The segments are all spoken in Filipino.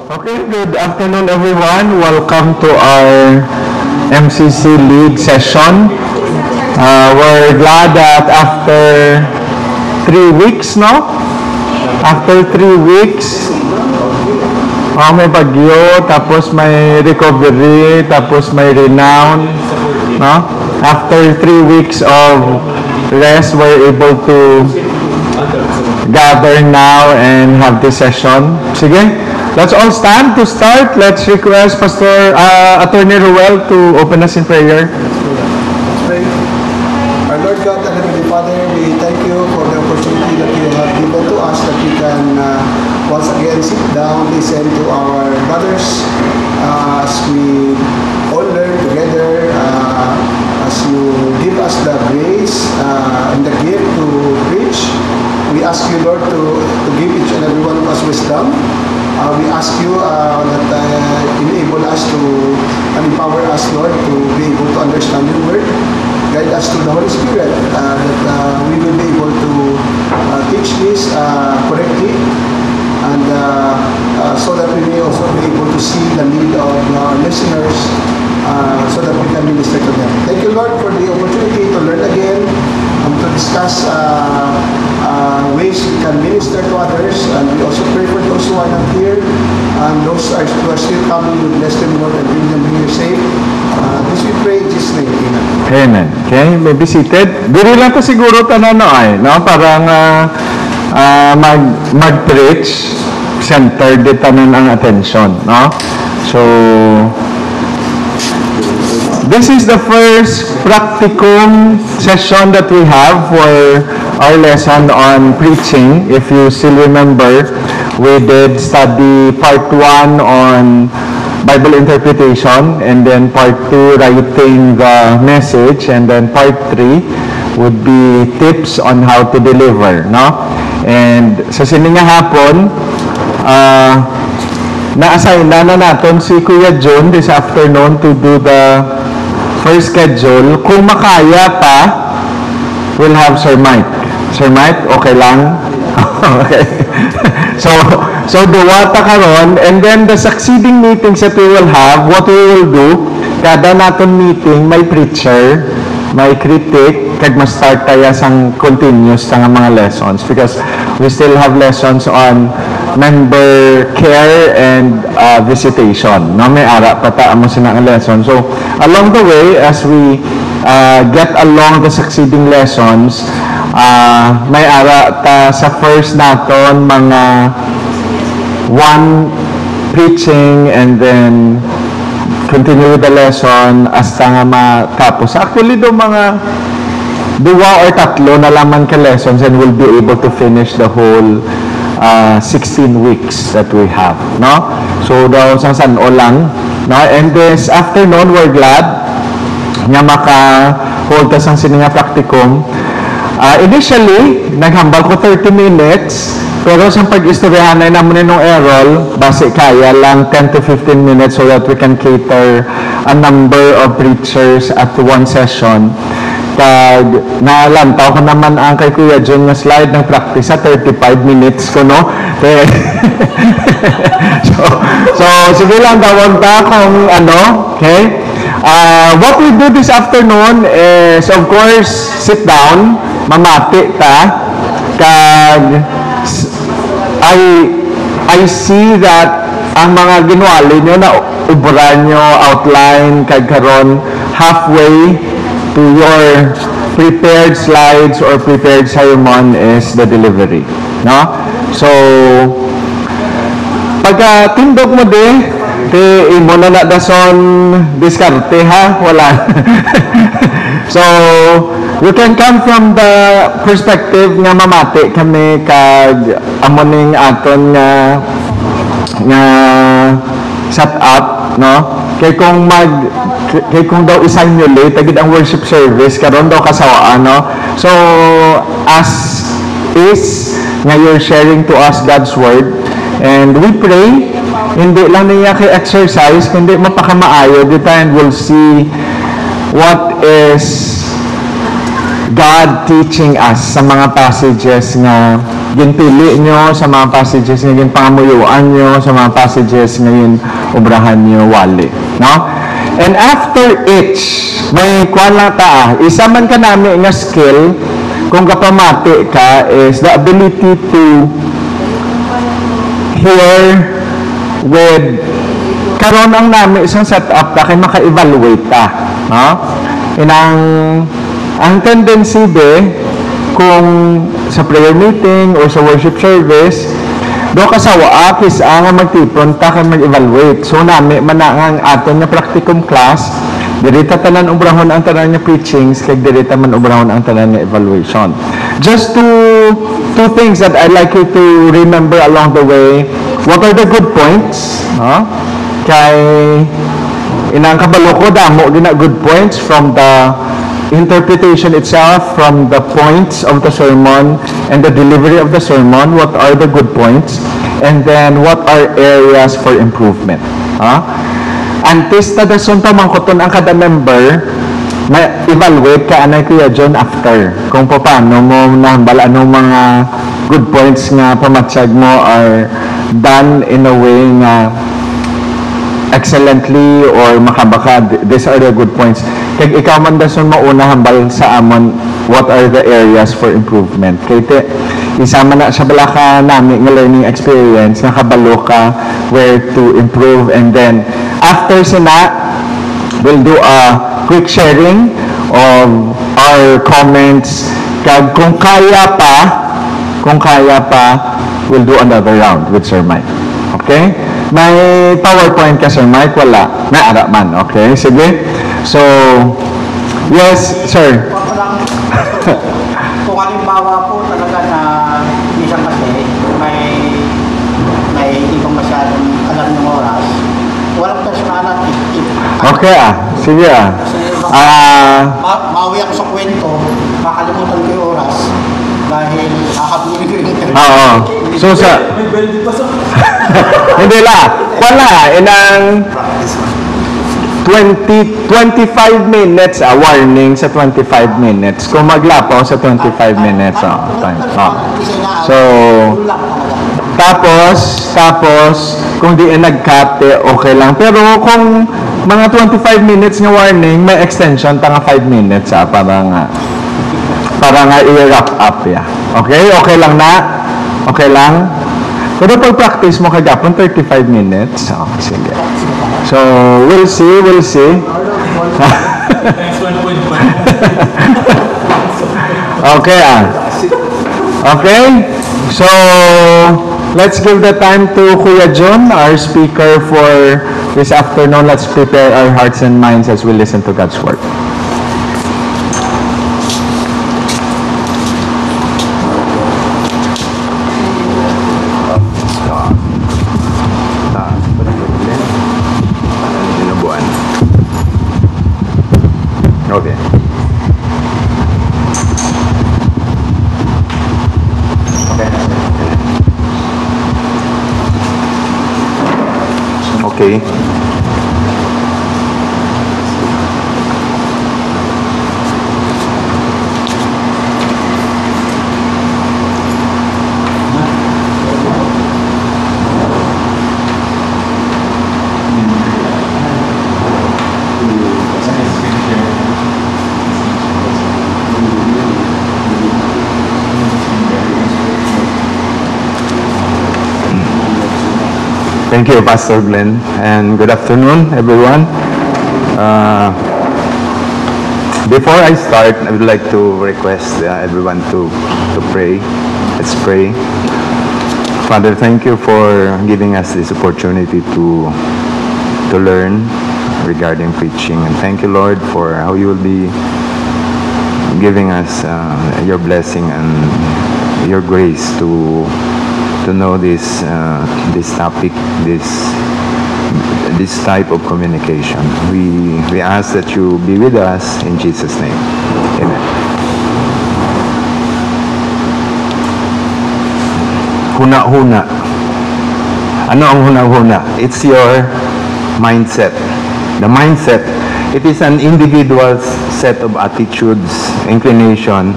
Okay, good afternoon everyone. Welcome to our MCC lead session. We're glad that after 3 weeks, no? After 3 weeks, may bagyo, tapos may recovery, tapos may renown, no? After 3 weeks of rest, we're able to gather now and have this session. Sige, let's all stand to start. Let's request Pastor Attorney Ruel to open us in prayer. Let's pray. Our Lord God and Heavenly Father, we thank you for the opportunity that you have given to us that we can once again sit down, listen to our brothers as we all learn together, as you give us the grace and the gift to preach. We ask you, Lord, to give each and every one of us wisdom. We ask you that enable us to and empower us, Lord, to be able to understand your word. Guide us to the Holy Spirit that we will be able to teach this correctly, and so that we may also be able to see the need of our listeners so that we can minister to them. Thank you, Lord, for the opportunity to learn again and to discuss ways we can minister to others, and we also pray for those who are not here and those who are still coming. You bless them, Lord, and bring them here safe. This we pray in Jesus' name. Amen. Amen. Okay, may be seated. Diri lang to siguro tanano ay, no? Parang mag-preach, centered ditanan ang attention, no? So, this is the first practicum session that we have for our lesson on preaching. If you still remember, we did study part 1 on Bible interpretation, and then part 2 writing the message, and then part 3 would be tips on how to deliver, no? And sa sininga hapon, na-assign na natin si Kuya John this afternoon to do the first schedule. Kung makaya pa, we'll have Sir Mike. Sir Mike, okay lang? Okay. So duwata karon, and then the succeeding meetings that we will have, what we will do, kada naton meeting, may preacher, may critic, kag ma-start tayo sang continuous sa mga lessons, because we still have lessons on member care and visitation. No, may ara pa ta amo sina ang lesson. So along the way, as we get along the succeeding lessons, may ara ta sa first naton mga one preaching and then continue the lesson hasta nga matapos. Actually, do mga 2 or 3 na laman ka lessons, and we'll be able to finish the whole 16 weeks that we have, no? So daw sang san-o lang, no? And this afternoon, we're glad nga maka-hold ta sang sininga practicum. Initially, naghambal ko 30 minutes, pero sa pag-istoryahan na naman nung Errol, base kaya lang 10 to 15 minutes so that we can cater a number of preachers at one session. Kag nalantaw ko naman ang kay Kuya John nga slide ng practice sa 35 minutes ko, no? so sige lang, tawag ta kung ano, okay? What we do this afternoon is, of course, sit down, mamati ta, kag I see that ang mga ginwali nyo na ubran nyo, outline, kag karon halfway to your prepared slides or prepared sermon is the delivery, no? So pagka tindog mo imo na dason diskarte, ha? Wala. So you can come from the perspective nga mamati kami kag amoning aton nga set up, no? Kay kung daw isimulate agad ang worship service karon daw kasawaan, no? So as is nga you're sharing to us God's word, and we pray hindi lang niya kay exercise kundi mapakamaayo dito, and we'll see what is God teaching us sa mga passages nga ginpili nyo, sa mga passages nga ginpangamuyuan nyo, sa mga passages nga obrahan nyo wali. No? And after each, may kwan lang ta, isa man ka nami nga skill, kung kapamati ka, is the ability to hear with karon ang nami isang setup na kay maka-evaluate ta. No? Ang tendency kung sa prayer meeting or sa worship service, do ka sa waakis nga magtipon ta kay mag-evaluate. So nami manangang aton nga practicum class, dirita tanan ubrahon ang tanan nga preachings, kag dirita man ubrahon ang tanan nga evaluation. Just two things that I'd like you to remember along the way. What are the good points? No? Kay inang kabalo ko damo gina good points from the interpretation itself, from the points of the sermon and the delivery of the sermon. What are the good points? And then what are areas for improvement? Antes ta dason ta mangkuton ang kada member na evaluate ka anay Kuya John after kung paano mo nahambal anong mga good points nga pamatsag mo are done in a way nga excellently or makabaka. These are the good points. Kag ikaw man dason mauna hambal sa amon what are the areas for improvement. Kay isama na sa balaka nami nga learning experience, nakabalo ka where to improve, and then after sina we'll do a quick sharing of our comments. Kag kung kaya pa we'll do another round with Sir Mike. Okay? May PowerPoint ka, Sir Mike? Wala. May ara man. Okay? Sige. So, yes, sir. Kung halimbawa po talaga na minsan kasi may ibang masyadong alam ng oras, walang personalan. Okay sige Mawi ako sa kwento, makalimutan ko yung oras dahil hahabulin ko yung interview. Oo. So sa may belt pa sa hindi wala inang 25 minutes warning sa 25 minutes kung maglapaw sa 25 minutes time. So tapos kung di nagkate okay lang, pero kung mga 25 minutes nga warning, may extension ta nga 5 minutes para nga i-wrap up okay lang na. Okay lang. Pero pag practice mo kagapon 35 minutes. Sige. So, we'll see. Okay Okay. So, let's give the time to Kuya John, our speaker for this afternoon. Let's prepare our hearts and minds as we listen to God's Word. Okay. Okay. Thank you, Pastor Glenn, and good afternoon, everyone. Before I start, I would like to request everyone to pray. Let's pray. Father, thank you for giving us this opportunity to learn regarding preaching, and thank you, Lord, for how you will be giving us your blessing and your grace to know this topic, this type of communication. We ask that you be with us in Jesus' name. Amen. Huna-huna. Ano ang huna-huna? It's your mindset. The mindset, it is an individual's set of attitudes, inclination,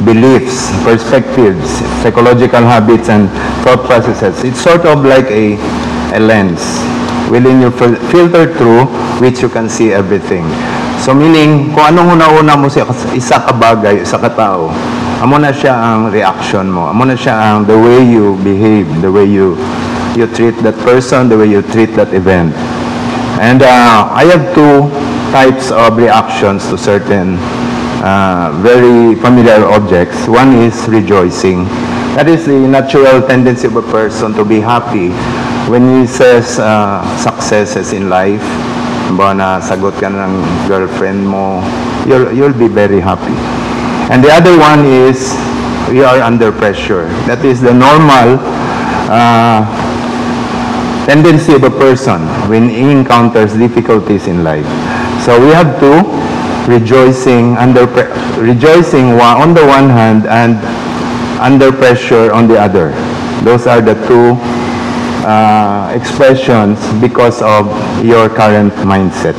beliefs, perspectives, psychological habits, and thought processes. It's sort of like a lens wherein you filter through which you can see everything. So meaning, kung anong una-una mo sa isa ka bagay, isa ka tao, amo na siya ang reaction mo, amo na siya ang the way you behave, the way you treat that person, the way you treat that event. And I have two types of reactions to certain very familiar objects. One is rejoicing. That is the natural tendency of a person to be happy when he says successes in life. Ba na sagot ka ng girlfriend mo, you'll be very happy. And the other one is we are under pressure. That is the normal tendency of a person when he encounters difficulties in life. So we have to rejoicing on the one hand and under pressure on the other. Those are the two expressions because of your current mindset.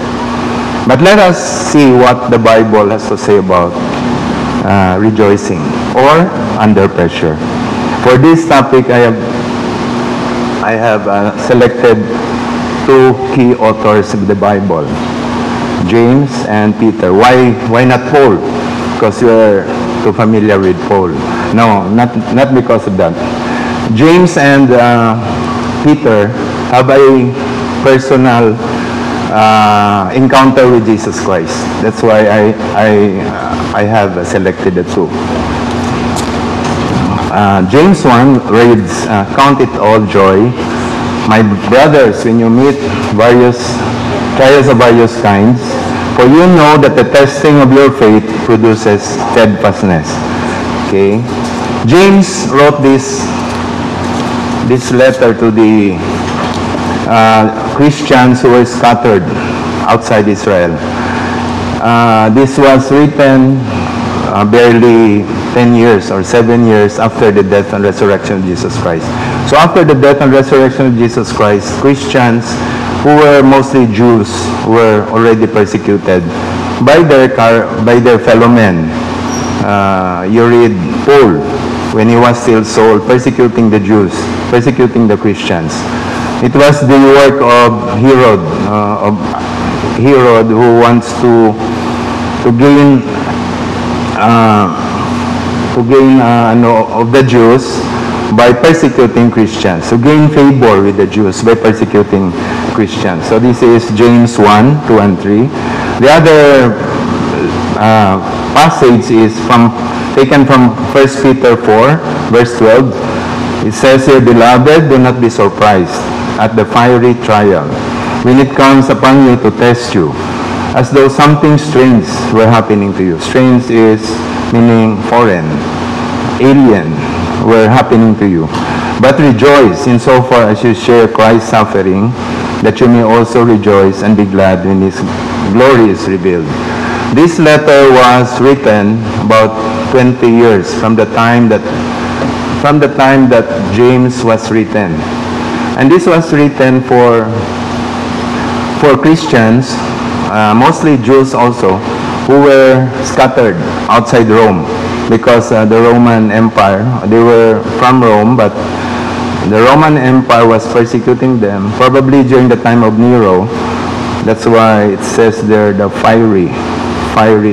But let us see what the Bible has to say about rejoicing or under pressure. For this topic, I have selected two key authors of the Bible, James and Peter. Why not Paul? Because you are too familiar with Paul. No, not because of that. James and Peter have a personal encounter with Jesus Christ. That's why I have selected the two. James 1 reads, "Count it all joy, my brothers, when you meet various trials of various kinds, for you know that the testing of your faith produces steadfastness." Okay? James wrote this letter to the Christians who were scattered outside Israel. This was written barely 10 years or 7 years after the death and resurrection of Jesus Christ. So after the death and resurrection of Jesus Christ, Christians who were mostly Jews were already persecuted by their fellow men. You read Paul when he was still Saul, persecuting the Jews, persecuting the Christians. It was the work of Herod who wants to gain of the Jews by persecuting Christians. To gain favor with the Jews by persecuting Christians. So this is James 1, 2, and 3. The other passage is taken from 1 Peter 4, verse 12. It says here, "Beloved, do not be surprised at the fiery trial when it comes upon you to test you, as though something strange were happening to you." Strange is meaning foreign, alien, were happening to you. "But rejoice insofar as you share Christ's suffering, that you may also rejoice and be glad when His glory is revealed." This letter was written about 20 years from the time that James was written. And this was written for Christians, mostly Jews also, who were scattered outside Rome because the Roman Empire, they were from Rome, but the Roman Empire was persecuting them, probably during the time of Nero. That's why it says there the fiery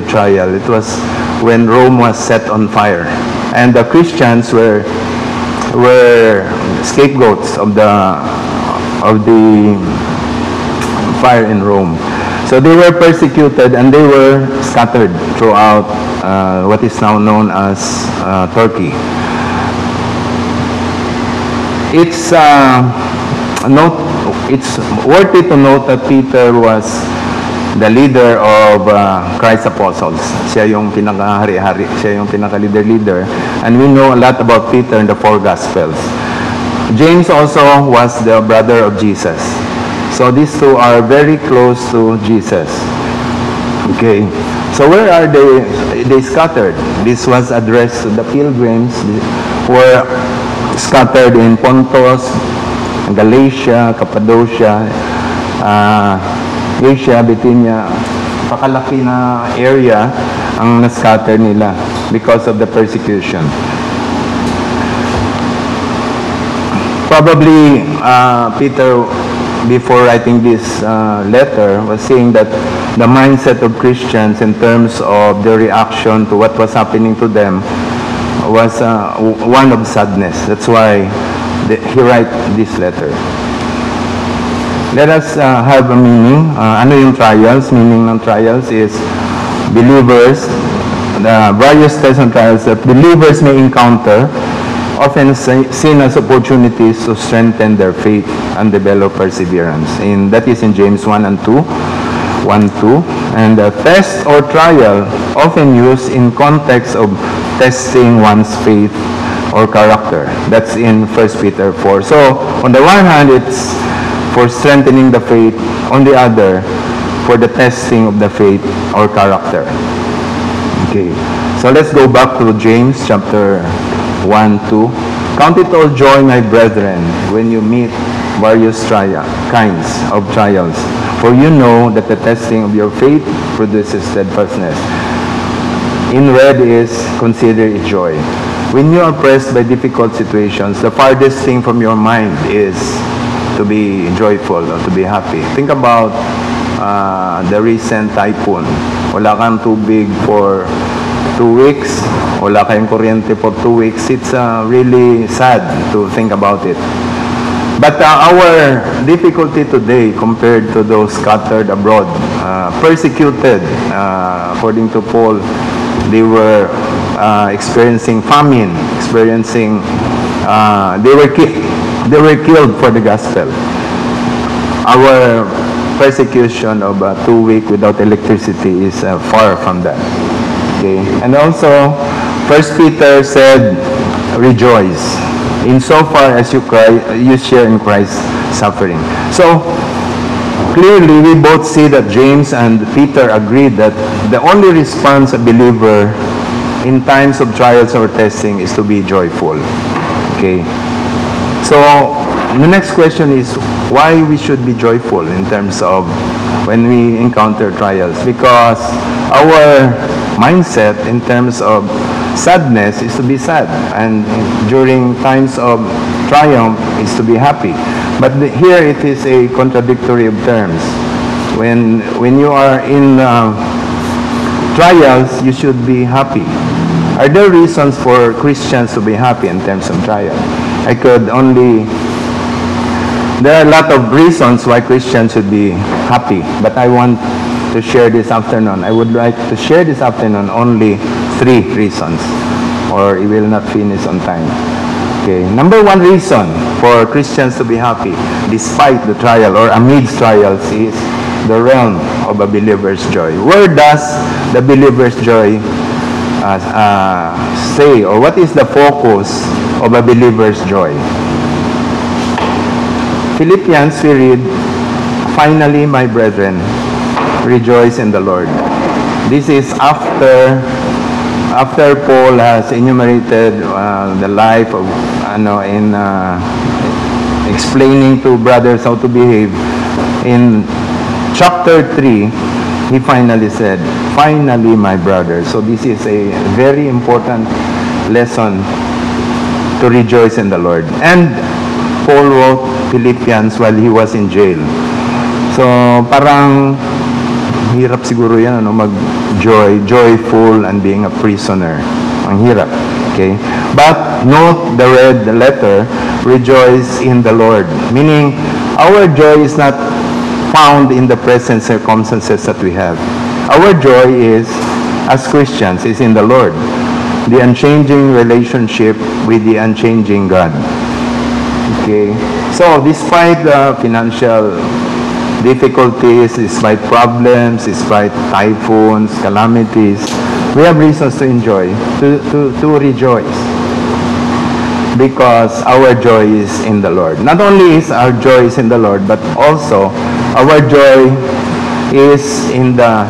trial. It was when Rome was set on fire. And the Christians were scapegoats of the fire in Rome. So they were persecuted and they were scattered throughout what is now known as Turkey. It's worth it to note that Peter was the leader of Christ's apostles. Siya yung pinaka-hari-hari, siya yung pinaka-leader. And we know a lot about Peter in the four Gospels. James also was the brother of Jesus. So these two are very close to Jesus. Okay. So where are they? They scattered. This was addressed to the pilgrims who were scattered in Pontus, Galatia, Cappadocia, Asia, Bithynia. Pakalaki na area ang na-scatter nila. because of the persecution. Probably Peter, before writing this letter, was saying that the mindset of Christians in terms of their reaction to what was happening to them was one of sadness. That's why he wrote this letter. Let us have a meaning. Ano yung trials? Meaning ng trials is believers, the various tests and trials that believers may encounter, often seen as opportunities to strengthen their faith and develop perseverance. And that is in James 1 and 2. 1:2, and the test or trial often used in context of testing one's faith or character. That's in 1 Peter 4. So, on the one hand, it's for strengthening the faith. On the other, for the testing of the faith or character. Okay. So, let's go back to James chapter 1:2. Count it all joy, my brethren, when you meet various kinds of trials. For you know that the testing of your faith produces steadfastness. In red is consider it joy. When you are pressed by difficult situations, the farthest thing from your mind is to be joyful or to be happy. Think about the recent typhoon. Wala kang tubig for 2 weeks. Wala kayong kuryente for 2 weeks. It's really sad to think about it. But our difficulty today compared to those scattered abroad, persecuted, according to Paul, they were experiencing famine, they were killed for the gospel. Our persecution of 2 weeks without electricity is far from that. Okay, and also, 1 Peter said, rejoice insofar as you share in Christ's suffering. So, clearly, we both see that James and Peter agreed that the only response a believer in times of trials or testing is to be joyful. Okay? So, the next question is why we should be joyful in terms of when we encounter trials. Because our mindset in terms of sadness is to be sad, and during times of triumph is to be happy. But here it is a contradictory of terms. When you are in trials, you should be happy. Are there reasons for Christians to be happy in terms of trial? There are a lot of reasons why Christians should be happy, but I want to share this afternoon. I would like to share this afternoon only 3 reasons, or it will not finish on time. Okay. Number 1 reason for Christians to be happy despite the trial or amidst trials is the realm of a believer's joy. Where does the believer's joy stay, or what is the focus of a believer's joy? Philippians, we read, finally, my brethren, rejoice in the Lord. This is after Paul has enumerated the life of explaining to brothers how to behave. In chapter 3, he finally said, finally, my brothers. So this is a very important lesson to rejoice in the Lord. And Paul wrote Philippians while he was in jail. So parang hirap siguro yan, joyful and being a prisoner. Ang hirap. Okay? But note the red letter, rejoice in the Lord. Meaning, our joy is not found in the present circumstances that we have. Our joy is, as Christians, is in the Lord. The unchanging relationship with the unchanging God. Okay? So, despite the financial difficulties, despite problems, despite typhoons, calamities, we have reasons to enjoy, to rejoice. Because our joy is in the Lord. Not only is our joy is in the Lord, but also our joy is in the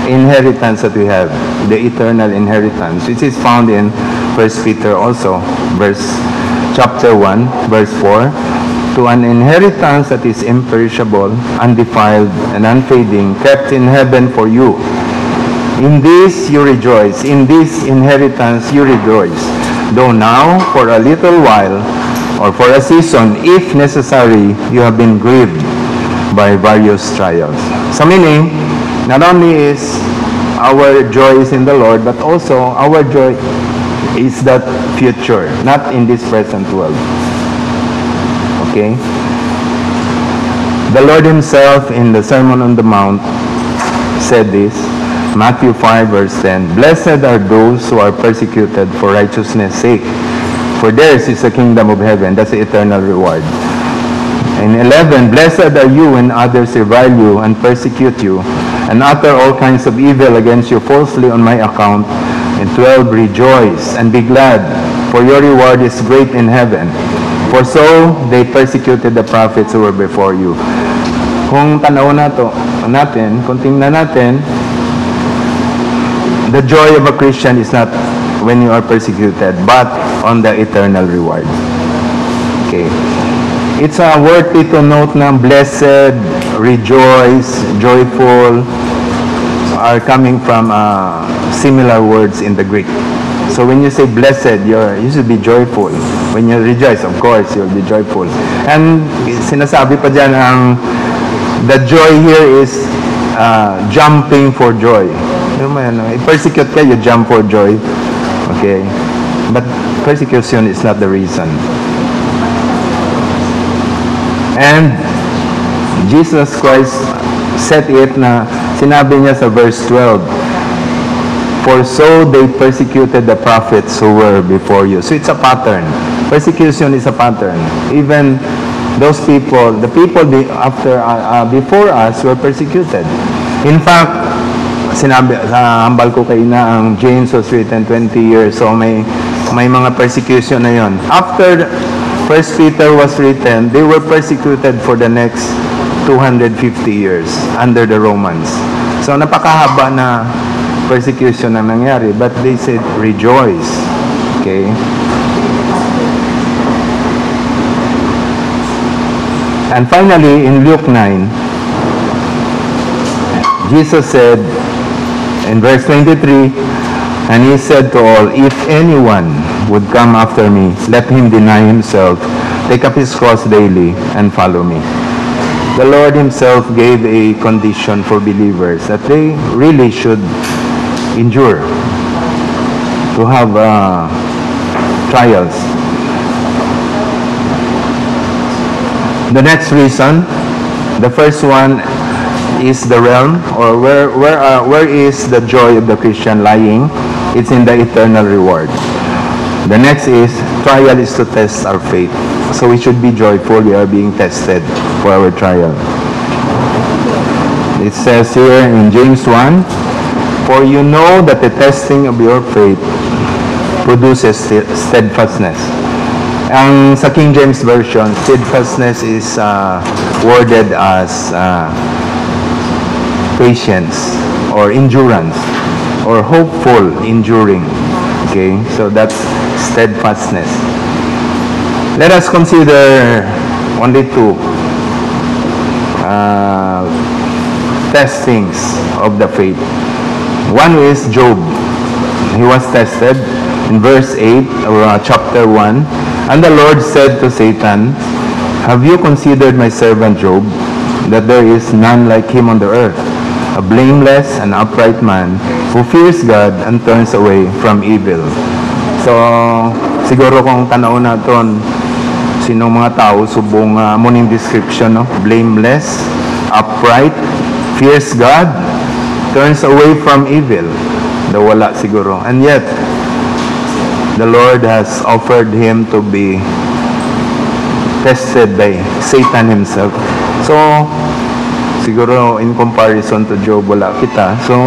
inheritance that we have, the eternal inheritance, which is found in 1 Peter also, chapter 1, verse 4. To an inheritance that is imperishable, undefiled, and unfading, kept in heaven for you, In this you rejoice, in this inheritance you rejoice. Though now, for a little while, or for a season, if necessary, you have been grieved by various trials. So meaning, not only is our joy is in the Lord, but also our joy is that future, not in this present world. Okay? The Lord Himself in the Sermon on the Mount said this, Matthew 5 verse 10, Blessed are those who are persecuted for righteousness' sake, for theirs is the kingdom of heaven. That's the eternal reward. In 11, Blessed are you when others revile you and persecute you, and utter all kinds of evil against you falsely on my account. In 12, Rejoice and be glad, for your reward is great in heaven. For so they persecuted the prophets who were before you. Kung tanaw natin, kung tingnan natin, the joy of a Christian is not when you are persecuted, but on the eternal reward. Okay. It's worthy to note na blessed, rejoice, joyful are coming from similar words in the Greek. So when you say blessed, you should be joyful. When you rejoice, of course, you'll be joyful. And sinasabi pa dyan the joy here is jumping for joy. Persecute ka, you jump for joy. Okay? But persecution is not the reason. And Jesus Christ said it na sinabi niya sa verse 12, For so they persecuted the prophets who were before you. So it's a pattern. Persecution is a pattern. Even those people, the people before us were persecuted. In fact, sinabi, hambal ko kayo na ang James was written 20 years, so may mga persecution na yon. After 1 Peter was written, they were persecuted for the next 250 years under the Romans. So napakahaba na persecution na nangyari, but they said, rejoice. Okay? And finally, in Luke 9, Jesus said, in verse 23, and He said to all, If anyone would come after me, let him deny himself, take up his cross daily, and follow me. The Lord Himself gave a condition for believers that they really should endure, to have trials. The next reason, the first one is the realm, or where is the joy of the Christian lying? It's in the eternal reward. The next is, trial is to test our faith. So we should be joyful, we are being tested for our trial. It says here in James 1, For you know that the testing of your faith produces steadfastness. Ang sa King James Version, steadfastness is worded as patience or endurance or hopeful enduring. Okay, so that's steadfastness. Let us consider only two testings of the faith. One is Job. He was tested in verse 8 of chapter 1. And the Lord said to Satan, Have you considered my servant Job, that there is none like him on the earth, a blameless and upright man, who fears God and turns away from evil? So, siguro kung tanaw natin, sinong mga tao, subong morning description, no? Blameless, upright, fears God, turns away from evil. Wala siguro. And yet, the Lord has offered him to be tested by Satan himself. So, siguro in comparison to Job, wala kita. So,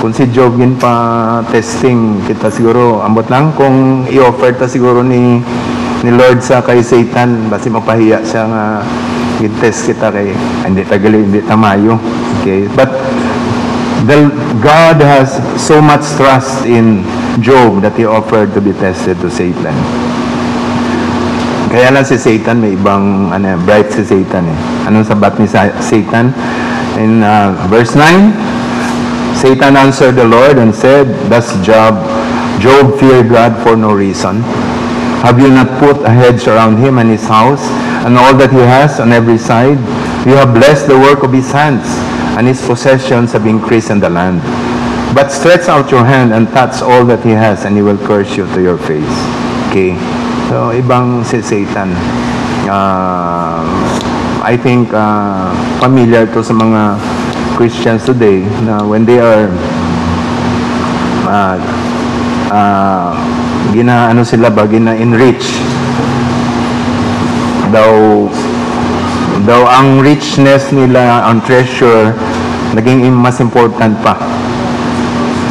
kung si Job yun pa testing kita, siguro ambot lang kung i-offer ta siguro ni Lord sa kay Satan, basi mapahiya siya nga i-test kita kay hindi tagali, hindi tamayo. Okay, but God has so much trust in Job that He offered to be tested to Satan. Kaya lang si Satan, may ibang bright si Satan eh. Anong sabat ni Satan? In verse 9, Satan answered the Lord and said, Does Job fear God for no reason? Have you not put a hedge around him and his house, and all that he has on every side? You have blessed the work of his hands, and his possessions have increased in the land. But stretch out your hand and touch all that he has, and he will curse you to your face. Okay? So, ibang si Satan. I think familiar to sa mga Christians today na when they are gina-enrich daw ang richness nila, ang treasure naging mas important pa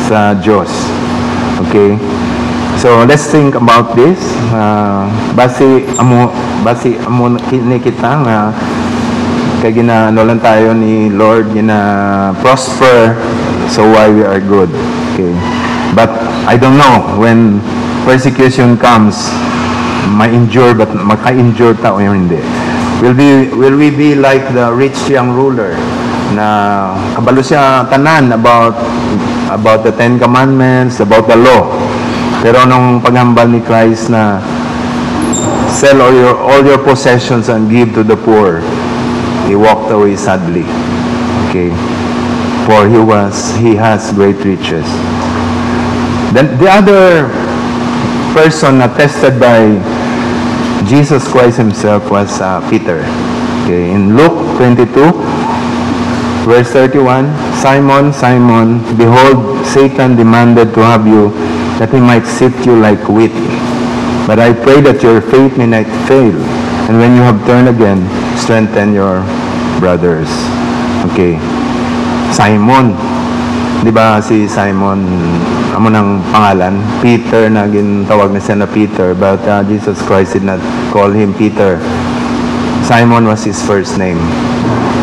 sa Diyos. Okay? So, let's think about this. Basi amo ni kita nga kay ginaano lang tayo ni Lord, prosper, so why we are good. Okay? But I don't know when persecution comes, ma-endure but maka-endure ta o hindi. Will we be like the rich young ruler na kabalo siya tanan about the Ten Commandments, about the law. Pero nung paghambal ni Christ na sell all your possessions and give to the poor, he walked away sadly. Okay? For he has great riches. Then the other person tested by Jesus Christ himself was Peter. Okay? In Luke 22, verse 31, Simon, Simon, behold, Satan demanded to have you that he might sift you like wheat. But I pray that your faith may not fail. And when you have turned again, strengthen your brothers. Okay. Simon. Di ba si Simon, amo ng pangalan? Peter, na gintawag na siya na Peter. But Jesus Christ did not call him Peter. Simon was his first name.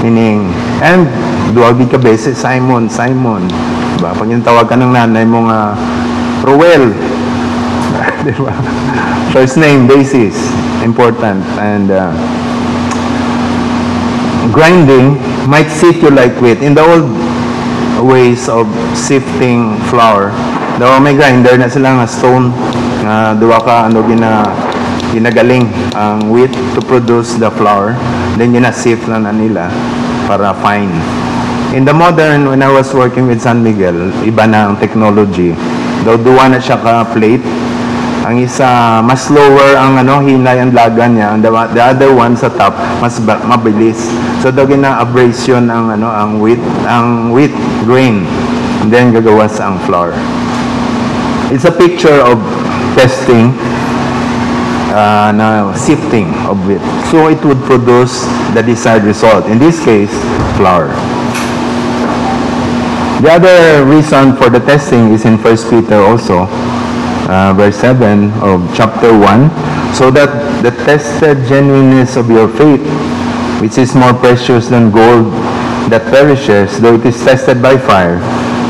Meaning, and duwag ka beses, Simon, Simon. Diba? Pag yung tawag ka ng nanay mo nga, Ruel. Diba? First name, basis. Important. And grinding might sift you like wheat. In the old ways of sifting flour, daw may grinder na sila nga stone. Duwa ka, ginagaling ang wheat to produce the flour. Then sift na nila para fine. In the modern, when I was working with San Miguel, iba na ang technology. Daw duwa na siya ka-plate. Ang isa, mas slower ang hinay ang lagan niya. The other one sa top, mas mabilis. So daw gina-abrasion ang wheat grain. And then gagawas ang flour. It's a picture of testing, sifting of wheat. So it would produce the desired result. In this case, flour. The other reason for the testing is in 1 Peter also, verse 7 of chapter 1, so that the tested genuineness of your faith, which is more precious than gold that perishes, though it is tested by fire,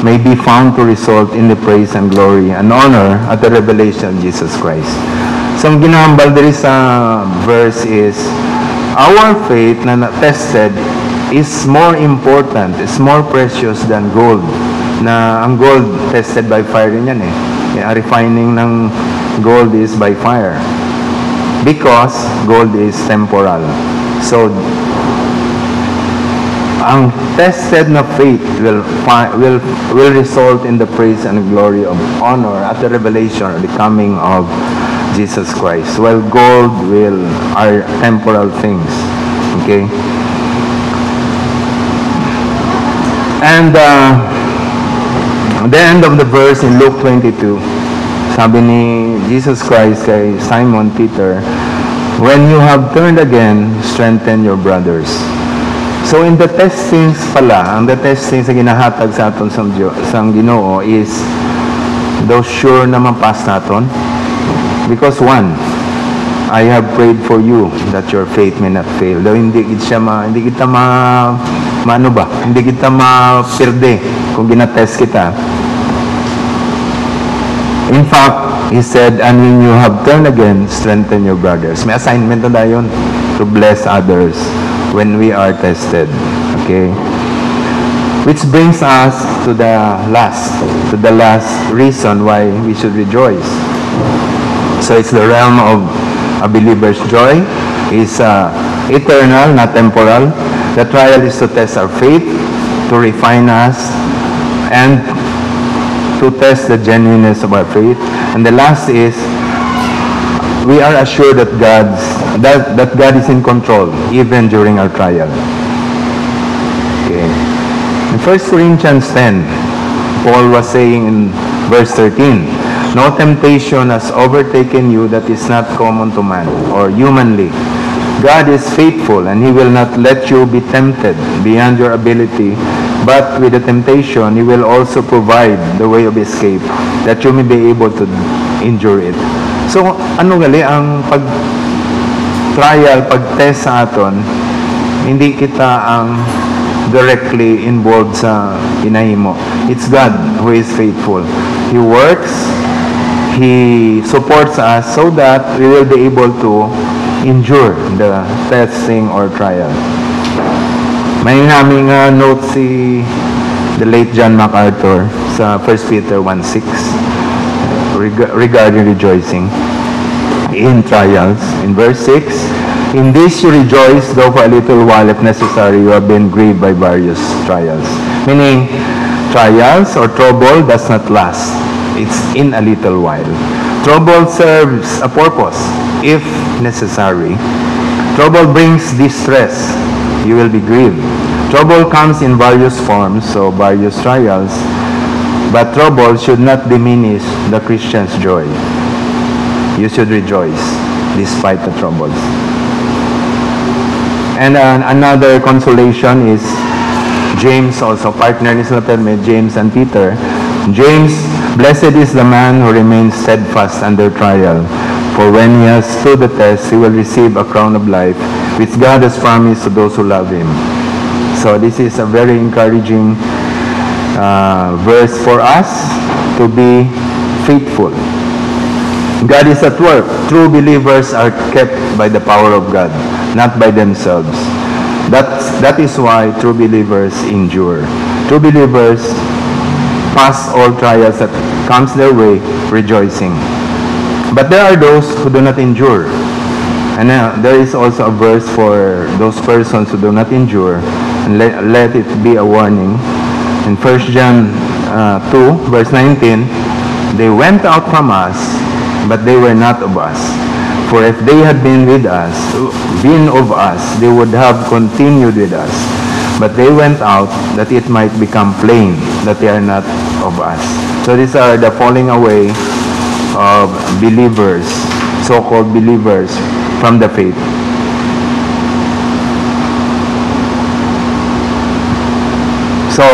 may be found to result in the praise and glory and honor at the revelation of Jesus Christ. So ang ginahambal diri sa verse is, our faith na tested is more important, is more precious than gold. Na ang gold tested by fire rin yan eh. Ang refining ng gold is by fire. Because gold is temporal. So, ang tested na faith will result in the praise and glory of honor at the revelation or the coming of Jesus Christ. While gold are temporal things. Okay? And the end of the verse in Luke 22, sabi ni Jesus Christ kay Simon Peter, when you have turned again, strengthen your brothers. So in the testings pala, ang the testings na ginahatag sa aton sa Ginoo is those sure na mapas naton. Because one, I have prayed for you that your faith may not fail. Daw hindi kita mapirde kung ginatest kita. In fact, he said, and when you have turned again, strengthen your brothers. May assignment na dayon to bless others when we are tested. Okay? Which brings us to the last reason why we should rejoice. So it's the realm of a believer's joy. It's eternal, not temporal. The trial is to test our faith, to refine us, and to test the genuineness of our faith. And the last is, we are assured that God is in control even during our trial. Okay. In 1 Corinthians 10, Paul was saying in verse 13, "No temptation has overtaken you that is not common to man," or humanly. "God is faithful, and He will not let you be tempted beyond your ability, but with the temptation, He will also provide the way of escape, that you may be able to endure it." So, ano gali ang pag-trial, pag-test sa aton, hindi kita ang directly involved sa inahimo. It's God who is faithful. He works, He supports us so that we will be able to endure the testing or trial. May naming note si the late John MacArthur sa 1 Peter 1:6 regarding rejoicing in trials. In verse 6, "In this you rejoice, though for a little while, if necessary, you have been grieved by various trials." Meaning, trials or trouble does not last. It's in a little while. Trouble serves a purpose, if necessary. Trouble brings distress. You will be grieved. Trouble comes in various forms, so various trials. But trouble should not diminish the Christian's joy. You should rejoice despite the troubles. And another consolation is James, also partner ni sila James and Peter. James, "Blessed is the man who remains steadfast under trial, for when he has stood the test, he will receive a crown of life, which God has promised to those who love Him." So this is a very encouraging verse for us to be faithful. God is at work. True believers are kept by the power of God, not by themselves. That is why true believers endure. True believers pass all trials that comes their way, rejoicing. But there are those who do not endure. And there is also a verse for those persons who do not endure. And let it be a warning. In 1 John 2, verse 19, "They went out from us, but they were not of us. For if they had been of us, they would have continued with us. But they went out, that it might become plain that they are not of us." So these are the falling away of believers, so-called believers from the faith. So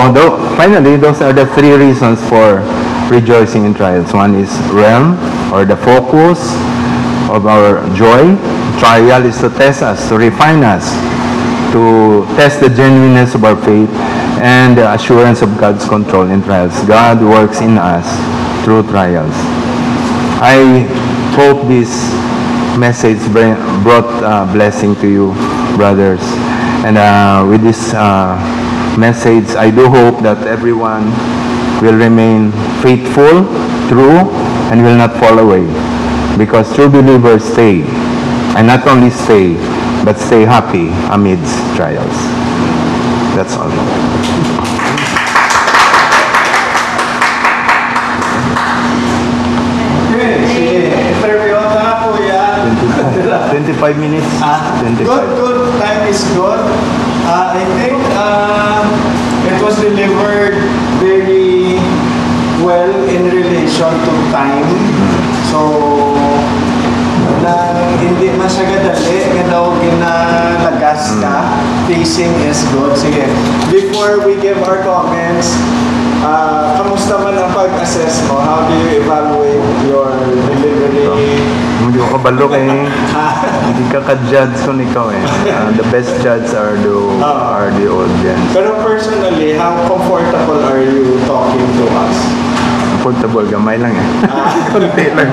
finally, those are the three reasons for rejoicing in trials. One is realm, or the focus of our joy. Trial is to test us, to refine us, to test the genuineness of our faith, and the assurance of God's control in trials. God works in us through trials. I hope this message brought blessing to you, brothers. And with this message, I do hope that everyone will remain faithful, true, and will not fall away. Because true believers stay, and not only stay, but stay happy amidst trials. That's all. Okay, sige. Interview na po yan. 25 minutes. 25. Good. Time is good. I think it was delivered very well in relation to time. So, hindi masyadali, nga daw ginalagas ka, pacing is good. Sige, before we give our comments, kamusta man ang pag-assess mo? How do you evaluate your delivery? Hindi ko kabalo kay hindi ka ka-judge kung ikaw eh. The best judge are the audience. Pero personally, how comfortable are you talking to us? comfortable, gamay lang eh. Konti lang.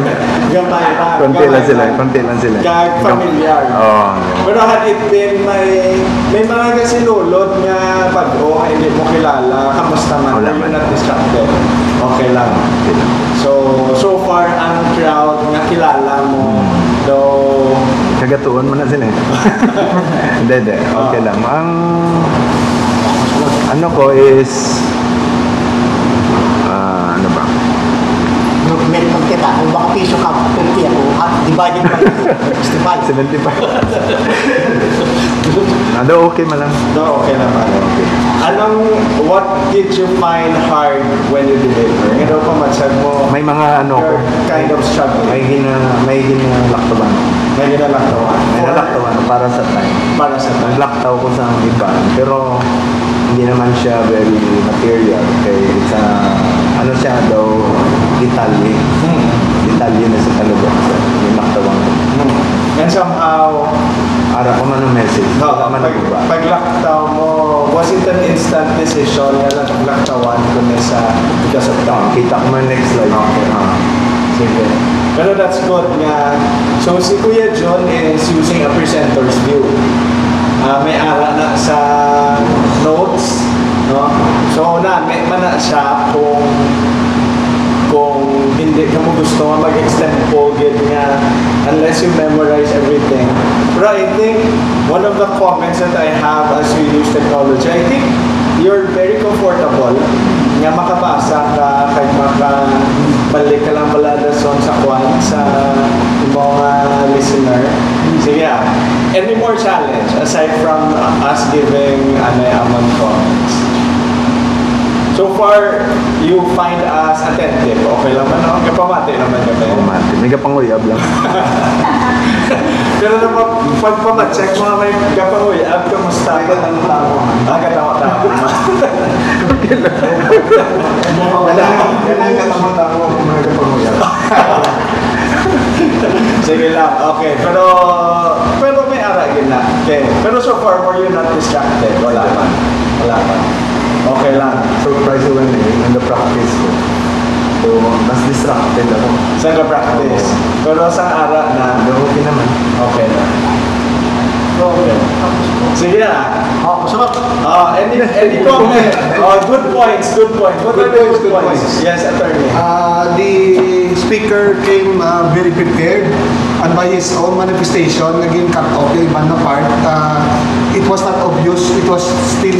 Gamay lang. Konti lang sila, konti lang sila. Kag familiar. Oo. Pero had it been may mga kasi lulot nga pag-o hindi mo kilala, kamusta man, Wala you're man. not distracted. Okay lang. So far, ang crowd nga kilala mo, though, Kagatuon mo na sila eh. Hindi. Okay lang. Ang ano ko is ano ba? Movement ng kita. Kung baka piso ka, 50 ako. Divided by 65. 75. Okay man lang. no, okay naman. Okay. What did you find hard when you deliver? Ano pa mansag mo? May mga ano ko. You're kind of struggling. May ginalaktaban. May ginalaktawan. May nalaktaban para sa time. Para sa time. Naglaktaw ko sa iba. Pero hindi naman siya very material. Okay, it's ano siya daw, detalye. Detalye na sa talaga. Yung laktawan ko. And somehow, Ara ko man ang message. Wala man ang iba. paglaktaw mo, was it an instant decision na naglaktawan ko na sa because of that? Kita ko man next slide. Okay. Sige. Pero that's good nga. So si Kuya John is using a presenter's view. May ara na sa notes, no? So may mana siya kung hindi ka mo gusto nga mag-extend po nga unless you memorize everything. Pero I think one of the comments that I have as we use technology, I think you're very comfortable nga makabasa ka kahit makabalik ka lang pala sa kwan sa mga listener. Sige, any more challenge aside from us giving among comments? So far, you find us attentive. Okay lang man, no? Kapamati naman kami. May kapanguyab lang. Pero pag pamacheck mga may kapanguyab, kamusta? Katawa-tawa. Katawa-tawa. Ganang katawa-tawa kung may kapanguyab. Sige lang, okay. Pero may aragin na. Okay. Pero so far, were you not distracted? Wala man. Okay lang. Surprise when in the practice ko. So, mas distracted ako. Saan ka practice? Pero sa ara na, Okay naman. okay na. Okay. Sige na. Any comment? Good points. What are the good points? Yes, attorney. The speaker came very prepared, and by his own manifestation, naging cut off yung ibang na part. It was not obvious, it was still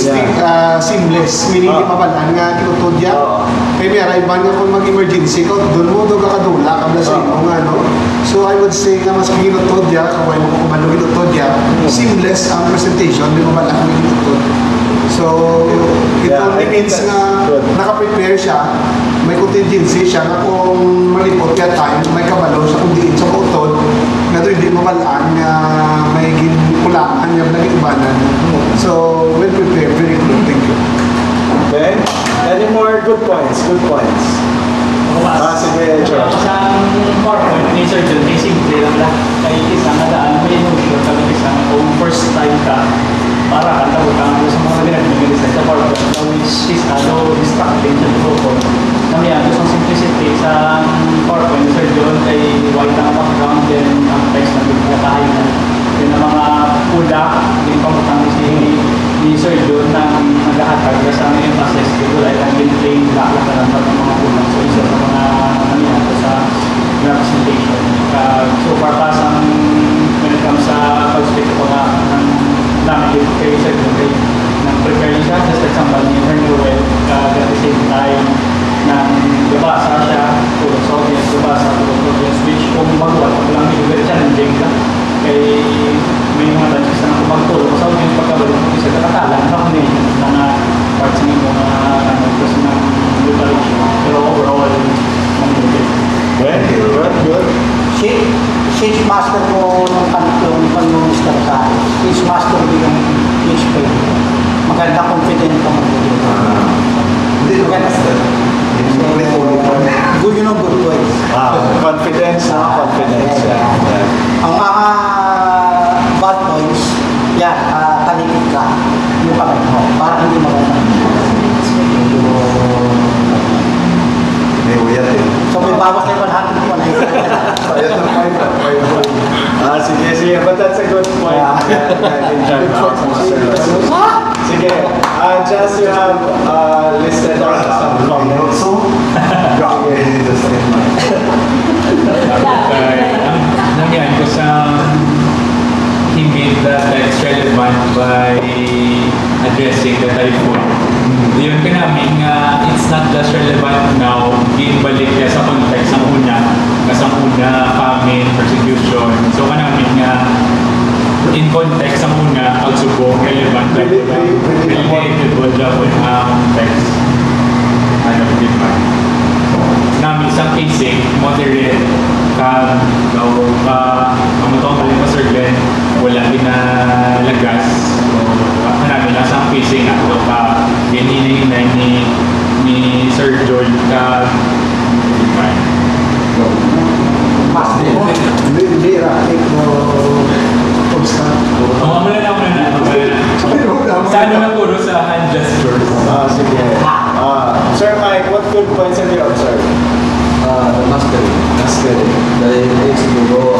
seamless, meaning di mabalaan nga kinutod niya. Kaya may arrival nga kung mag-emergency ko, doon mo doon kakadula, kabla sa ino nga, no? So I would say nga mas kinutod niya, kaway mo kung kumalo kinutod niya, seamless ang presentation, di mabalaan nga kinutod. So, it only means nga naka-prepare siya, may contingency siya nga kung malipot kaya time, may kabalo sa kung diin sa utod, nga doon hindi mabalaan nga may ginukulaan nga nag-ibanan. So, well prepared, very good, thank you. Okay. Any more good points? Sige, George. Isang PowerPoint ni Sir John, may simple lang lang. Kaya isang nadaan, may notion kami isang kung first time ka, para kanta ko kang sa mga nagbibilis sa PowerPoint, which is distracting sa PowerPoint. Namaya, gusto ang simplicity sa PowerPoint ni Sir John ay white ang background, then ang text na bigkatahay na. Then ang mga pula, yung pamutang ni Sir John na nag-ahatag sa amin yung assess ko ay ang plain black lang ng mga pulang. So isa sa mga nangyari sa representation. So far pa sa when it comes sa pag-speak ko nga ng namin kay Sir John ay nag-prepare siya just like somebody in her new way at the same time nang gabasa siya tulog sa audience, which kung magawa ko lang hindi very challenging ka kay may mga branches na kumagtulong sa audience pagkabalik mo isa katatalan sa combination na na parts ng mga kasi ng liberation pero overall mag-motivate. Good. Stage master ko ng pag-minister sa akin. Stage master ko yung PHP. Maganda confident ka mag-deliver. Hindi ko Good yun ang good ways. Confidence. Ang mga bad points, talikid ka yung kamay mo para hindi maganda. May uyat just you have listed our comments. Nangyari ko sa he made that text relevant by addressing the typhoon. Yun ka namin nga, it's not just relevant now, ginbalik ka sa context ng una, famine, persecution. So ka namin nga, in context ang una, pagsubok, relevant, relatable, text. Ano, di ba? Namin isang casing, moderate, kamutong balik pa Sir Glenn, wala pinalagas. So, namin lang isang casing na ito hininay ni Sir Joel Mas hindi ratik mo constant. Wala na. Sa ano na puro sa hand gestures. Sige. Sir Mike, what good points have you observed? Mastery. Dahil siguro,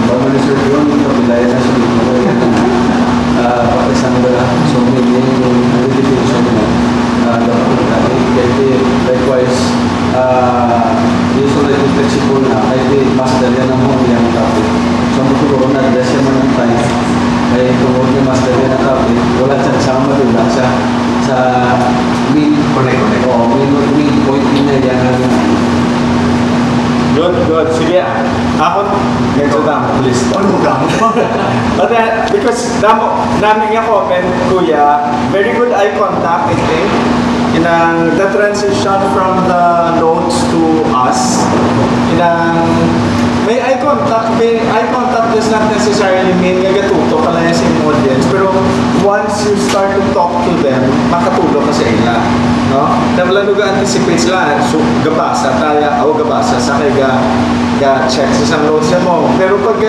pag-manager yun, kabilaya na siya. Pakisang wala. So, may yung identification na dapat natin. Kaya likewise, usually flexible na. Kaya master yan ang mga yung topic. So, siguro na-address yan ng time. Kaya tungkol yung master yan ang topic, wala siyang sama doon siya sa main point niya yan. Good. Sige. Ako, medyo damo list. Ano damo? But then, because namin yung comment, Kuya, very good eye contact, I think. The transition from the notes to us. May eye contact does not necessarily mean nagatuto ka lang sa audience. Pero once you start to talk to them, makatulog ka sa ila. No? Nabla anticipate sila. So, gabasa sa kaya check sa isang notes niya mo. Pero pag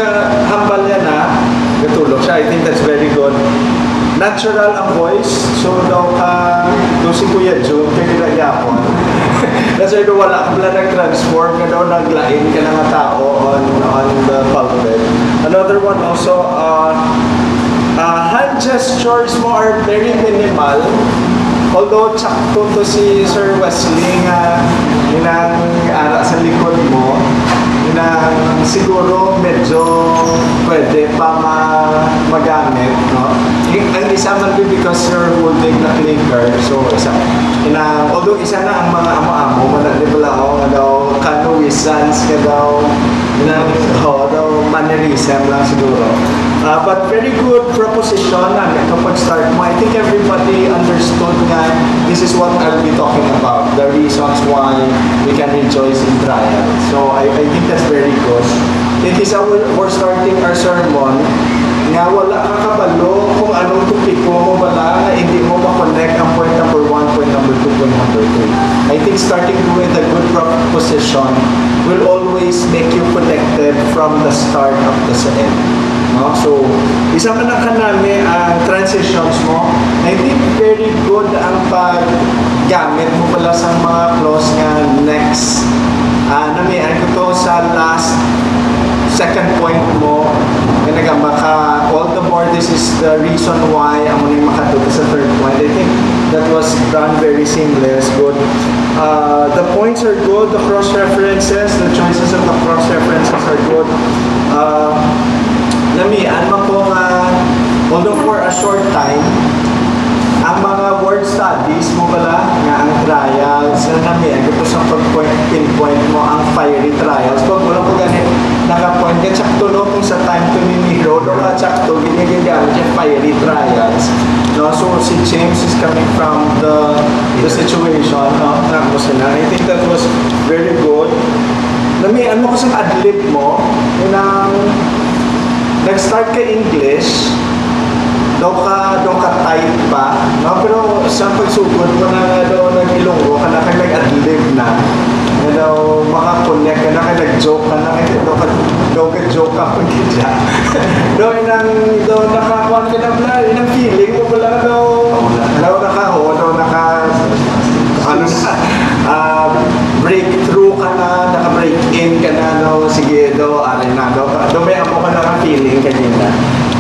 hambal niya na, gatulog siya. I think that's very good. Natural ang voice. So, daw si Kuya June, kaya nagyapon. Kasi wala ka pala nag-transform ka daw, naglain ka ng tao on the pulpit. Another one also, hand gestures mo are very minimal. Although tsakto to si Sir Wesley nga ara sa likod mo, siguro medyo pwede pa magamit, no? Ang isa man din because you're holding the clicker, so although isa na ang mga amo-amo, manalibla daw kanuisans ka daw, daw mannerism lang siguro. But very good proposition kapag start mo. I think everybody understood nga this is what I'll be talking about, the reasons why we can rejoice in trial. So I think that's very good. It is we're starting our sermon nga wala kakabalo kung anong topiko mo wala, hindi mo ma-connect ang point number 1, point number 2, point number 3. I think starting with a good proposition will always make you connected from the start up to the end. No? So, isa man ang kanami ang transitions mo, I think very good ang paggamit mo pala sa mga clause nga next. Namihan ko to sa last second point mo, all the more this is the reason why I'm going to makatuto sa third point. I think that was done very seamless, good. The points are good, the cross-references, the choices of the cross-references are good. Although for a short time, ang mga word studies mo pala, nga ang trials, ito sa pag-pinpoint mo ang fiery trials. Pag wala po ganit, naka-point ka, tsakto no, kung sa time to niniro, no nga tsakto, ginagagamit yung fiery trials. No? So si James is coming from the situation, no? I think that was very good. Ano ko sa adlib mo, nag-start ka English, daw ka tight pa, no? Pero sa pagsugod mo na daw nag-Ilonggo ka na kay nag-adlib na daw makakonect ka na kay nag-joke ka na kay daw ka-joke ka kung kaya daw nakakuha ka na pala inang feeling mo pala daw breakthrough ka na, naka-break in ka na, no? Sige daw, alin na daw may amo ka na feeling kanina.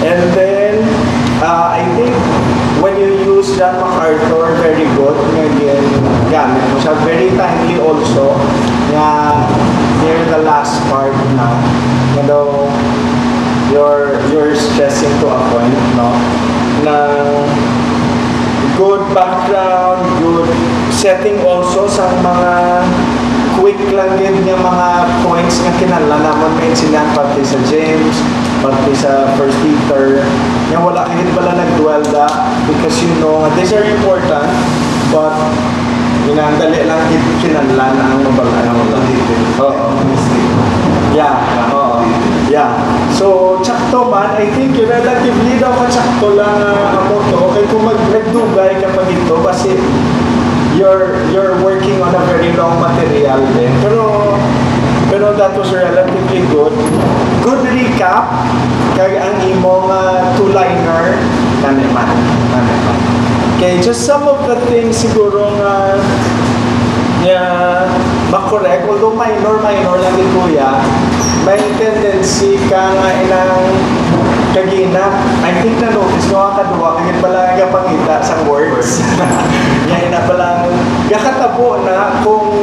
And then I think when you use Bruce John MacArthur, very good. Ngayon, gamit mo siya. Very timely also. Nga, near the last part na, you're stressing to a point, no? Na good background, good setting also sa mga quick lang din yung mga points nga kinala naman may insinan pati sa James, pati sa First Peter. Yung wala kahit pala nag-dwell da because you know these are important but dali lang kinala na ang mabalaan. Yeah. So, tsakto man, I think relatively daw tsakto lang mo to. Kaya kung nagdugay ka pa dito kasi you're working on a very long material din. Pero that was relatively good. Good recap. Kaya ang imong two-liner, naman. Okay, just some of the things siguro nga makorek. Although minor lang din kuya, may tendency ka nga ilang kagina. I think na-notice ko nga kadua, kagit pala nga pangita sa words. Yan na palang, kakatabo na kung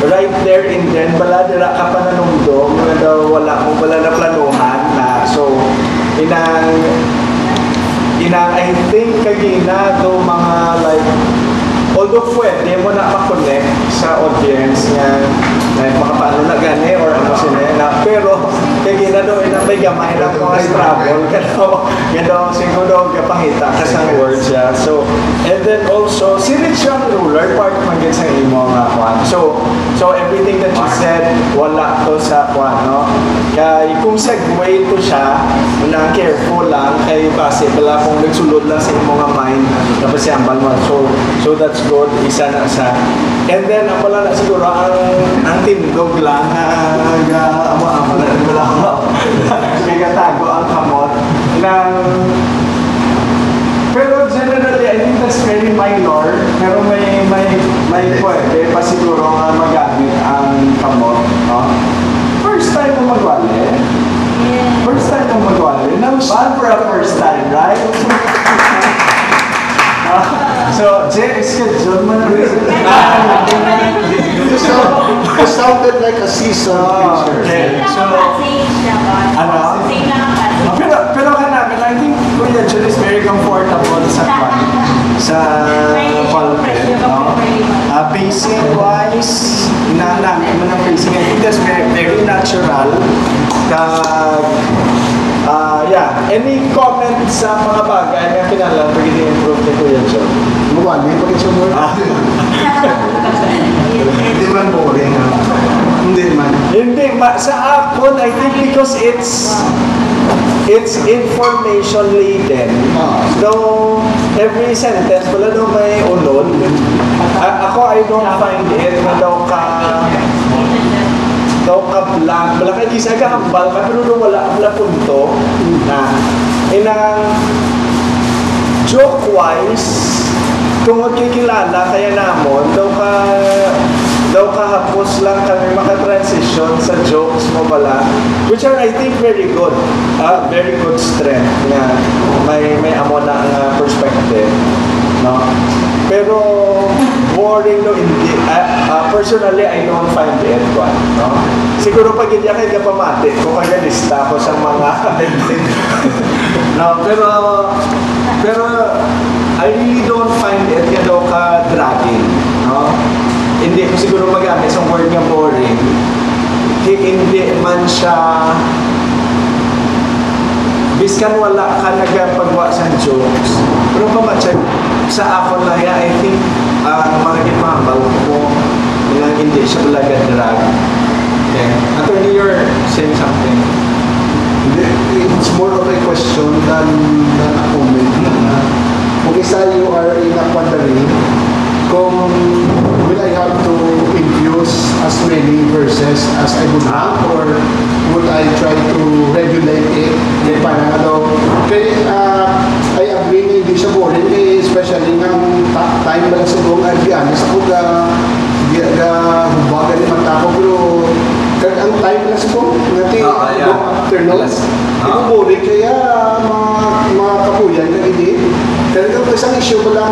right there and then, bala dira ka pa nanungdong, na daw wala mo pala na planuhan na. So, inang I think kagina do mga like, although pwede mo na ma-connect sa audience nga makapaano na gani or ano sila pero kaya na doon may gamay na mga struggle gano'n siguro kapangita ka sa words siya. So and then also si Richard Ruler part man sa imo nga kwan. So everything that you said wala to sa kwan, no? Kaya kung segue to siya na careful lang kay base pala kung nagsulod lang sa imo nga mind tapos siyambal mo. So that's good, isa na sa and then ang pala na siguro ang tindog lang amo na rin lang may katago ang kamot pero generally I think that's very minor pero may pwede pa siguro nga magamit ang kamot, no? First time mo magwali nang bad for a first time, right? So, Jay, schedule mo na rin. It sounded like a seasoned preacher. Okay. So, ano? Pero I think Kuya Jun is very comfortable sa pulpit, no? Pacing-wise, namin mo ng pacing. I think that's very natural. Yeah. Any comments sa mga bagay na kinalang pagiging improve ni Kuya Jun? Mawali pa rin siya mo. Hindi man boring. Hindi. Sa akin, I think because it's information laden. Though every sentence wala daw may ulol. Ako, I don't find it na daw blank. Wala kayo isa kahambal ka, pero wala punto na inang joke-wise tungod kikilala kaya namon daw kahapos lang kami maka-transition sa jokes mo pala which are I think very good strength nga may amo na ang perspective, no? Pero boring no hindi personally I don't find it one, no? Siguro pag hindi kay kapamati kung kagalista ko sa mga no, pero I really don't find it ka-dragging, no? Hindi ko siguro magamit sa word nga boring. Hindi man siya biskan wala ka nagpagwa sa jokes. Pero pamatsyag sa ako na I think mga gipambal ko na hindi siya talaga drag. Okay. Attorney, you're saying something. It's more of a question than a comment. Kung isa you are in a quandary, kung will I have to infuse as many verses as I would want or would I try to regulate it? Parang I agree na hindi siya boring especially ng time ba lang sa buong I'll be honest ako hubagan ni mata ko pero ang time class po, ngati yeah. afternoon. Class. Ito boring kaya mga kapuyan na hindi. Talagang isang issue ko lang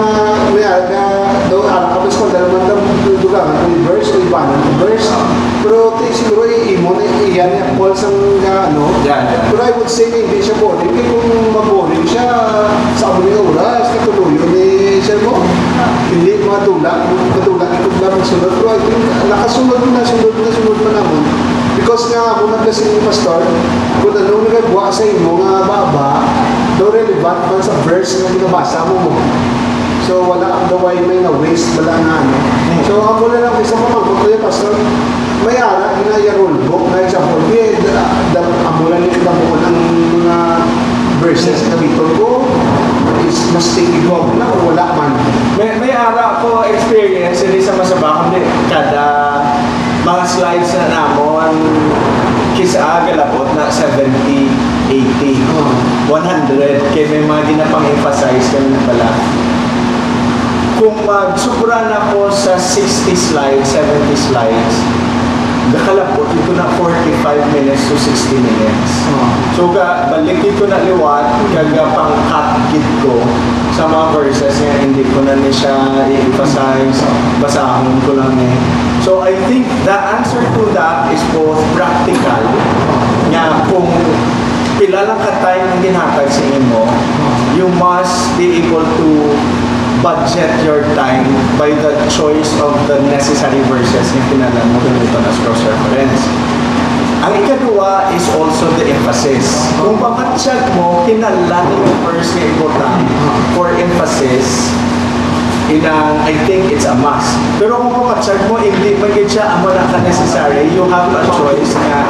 may aga daw alam ko sa dalaman daw dugangan kung verse o ibanan verse. Pero siguro i-imo na iyan niya Paul sang ano. Yeah. Pero I would say na hindi siya boring. Kaya kung maboring siya sa aming oras, katuluyo ni Sir mo. Hindi matulak ito lang sunod. Pero I think nakasunod pa naman. Because nga ako naglasing ni Pastor, kung anong nagagawa sa inyo nga baba, daw relevant man sa verse na binabasa mo. So wala ang daway may na-waste, wala nga ano. So ako na lang, isa pa magputuloy, Pastor, may ara, ginaya rulebook, na example, amulan nito na mo ang mga verses na bitol ko, is mistake ikaw na o wala man. May ara ko experience, hindi sa masabakang kada mga slides na namon kisa galabot na 70, 80, 100 kaya may mga ginapang-emphasize kami na pala. Kung magsubra na po sa 60 slides, 70 slides, nakalapot ito na 45 minutes to 60 minutes. So balik ito na liwat, pang cut kit ko sa mga verses nga hindi ko na siya i-emphasize, basahon ko lang eh. So I think the answer to that is both practical, nga kung pila lang ka-time ang ginhatag sa inyo, you must be able to budget your time by the choice of the necessary verses na kinalan mo ganito as cross-reference. Ang ikaduwa is also the emphasis. Kung pamatsyag mo, kinalan yung verse na important for emphasis, I think it's a must. Pero kung pamatsyag mo, hindi magiging siya amo na ka-necessary, you have a choice na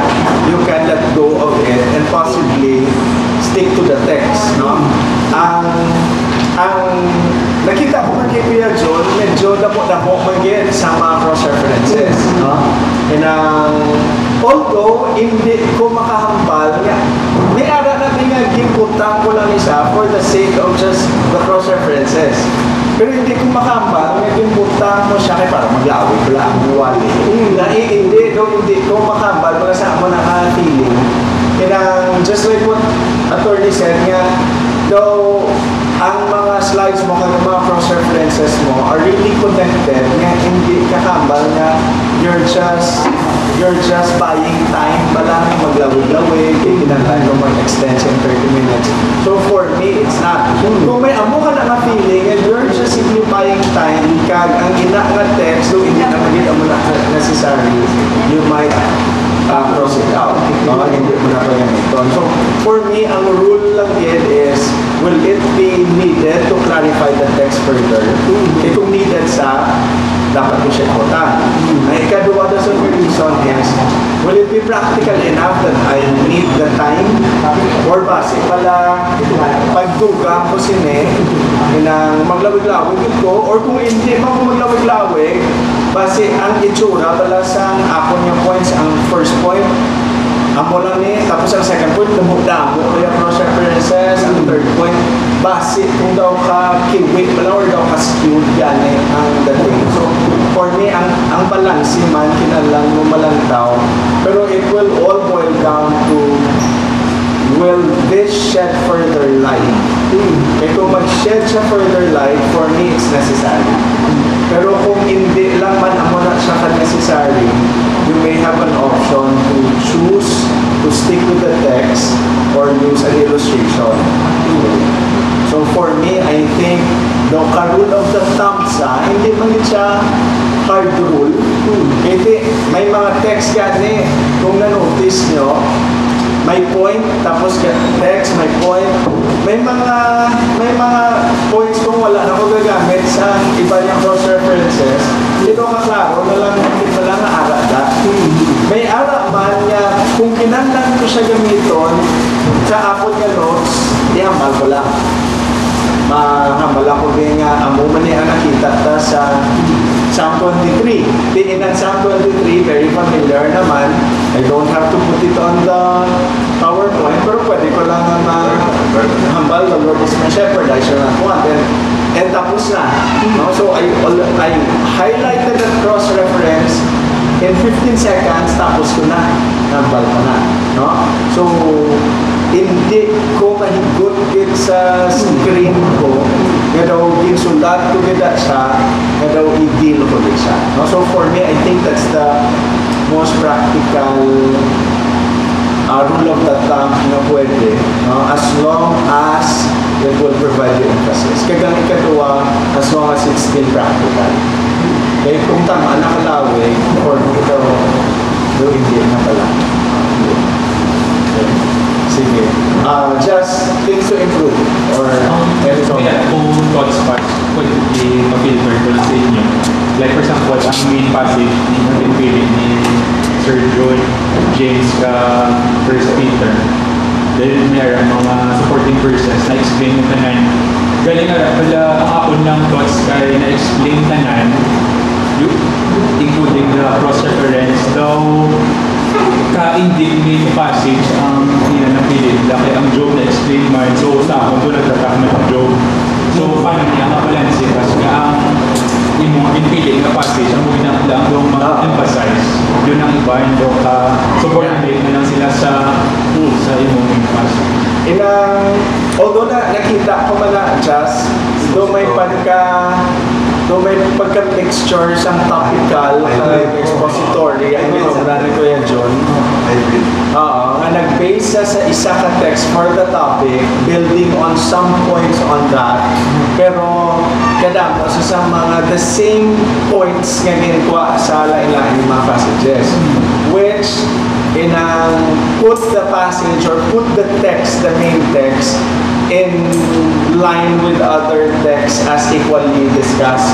you can let go of it and possibly stick to the text. No? Ang nakita ko kay Kuya John, medyo damo magiging sa mga cross-references. No? Although hindi ko makahambal, may ara natin nga ginkutang ko lang isa for the sake of just the cross-references. Pero hindi ko makahambal, may ginkutang mo siya kay para maglawig ko lang, wali. Hindi ko makahambal, mga sa amo naka-feeling. Just like what attorney said nga, though ang mga slides mo, kung mga cross-references mo are really connected, nga hindi kakambal nga you're just buying time pala maglawig-lawig, kinantay mo mag-extension 30 minutes. So for me, it's not. Kung may amo ka na feeling and you're just simply buying time, kag ang ina nga text, so hindi na magiging amo na necessary, you might cross it out. Hindi mo na gamiton. So for me, ang rule lang yun is, will it be needed to clarify the text further? Kung needed sa, dapat ko siya ikutan. Ang ikaduwa na sa reason is, will it be practical enough that I need the time? Or base pala, pagdugang ko sine, maglawig-lawig ko, or kung hindi man ko maglawig-lawig, base ang itsura pala sa ako niya points, ang first point, amo lang ni, tapos ang second point, damo kaya cross-references, ang third point, base kung daw ka kiwi pala or daw ka skewed, yan ang dating. So, for me, ang balance man, kinalang mo malantaw, pero it will all boil down to, will this shed further light? Kung mag-shed siya further light, for me, it's necessary. Pero kung hindi lang man amo na siya ka-necessary, you may have an option to choose to stick with the text or use an illustration. So for me, I think the rule of the thumb hindi man siya hard rule. Kasi may mga text yan kung na-notice nyo, may point, tapos text, may point. May mga points kung wala na ko gagamit sa iba niyang cross-references, hindi ko kaklaro na lang hindi pa lang ara da. May ara man niya, kung kinanlan ko siya gamiton sa Apple nga notes, ihambal ko lang. Mahambal ako din nga, amo man niya nakita ta sa Psalm 23. In Psalm 23, very familiar naman. I don't have to put it on the PowerPoint, pero pwede ko lang hambal, the Lord is my shepherd, I shall not want. And tapos na. No? So I highlighted that cross-reference in 15 seconds, tapos ko na, nambal ko na. No? So, hindi ko mahigot gid sa screen ko, nga daw ginsulat ko gid siya, nga daw i-deal ko gid siya. No? So, for me, I think that's the most practical rule of the thumb na pwede, no? As long as it will provide the emphasis. Kagang ikatuwa, as long as it's still practical. Kaya kung tama, nakalawi, or ito, hindi na pala. Okay. Sige. Just things to improve, or anything. Yeah, kung thoughts parts, pwede ma-filter ko lang sa inyo. Like for example, ang main passage na pinipili ni Sir John, James, First Peter, dahil mayroon mga supporting verses na explain yung tanan. Galing nga pala ang akon ng thoughts kay na-explain tanan, including the cross-reference, daw ka-indignate passage ang napili. Kaya ang Job na-explain man, so sa akong doon nagtataka ng Job. So paano niya ang balance? Kasi ang imong pinili na passage, ang muna lang yung ma-emphasize, yun ang iba, yung subordinate na lang sila sa imong passage. Although nakita ko man na just, though may pagka-mixture sang topical expository, ang ginagawa ko yan, John. Nga nag-base sa isa ka text for the topic, building on some points on that, pero kadamo sa mga the same points nga ginagawa sa lain-lain mga passages, which put the passage or put the text, the main text, in line with other texts as equally discussed.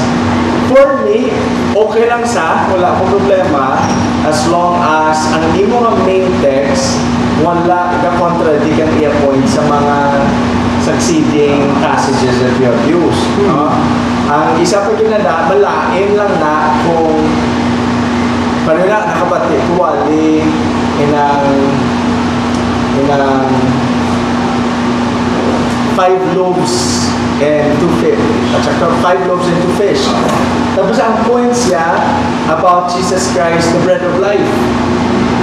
For me, okay lang wala po problema, as long as ang imo nga main text, wala ka-contradict ang i-point sa mga succeeding passages that you have used. Ang isa pa ginada, malain lang na kung paano na nakabati tuwali inang 5 loaves and 2 fish. At saka 5 loaves and 2 fish. Tapos ang points niya about Jesus Christ, the bread of life.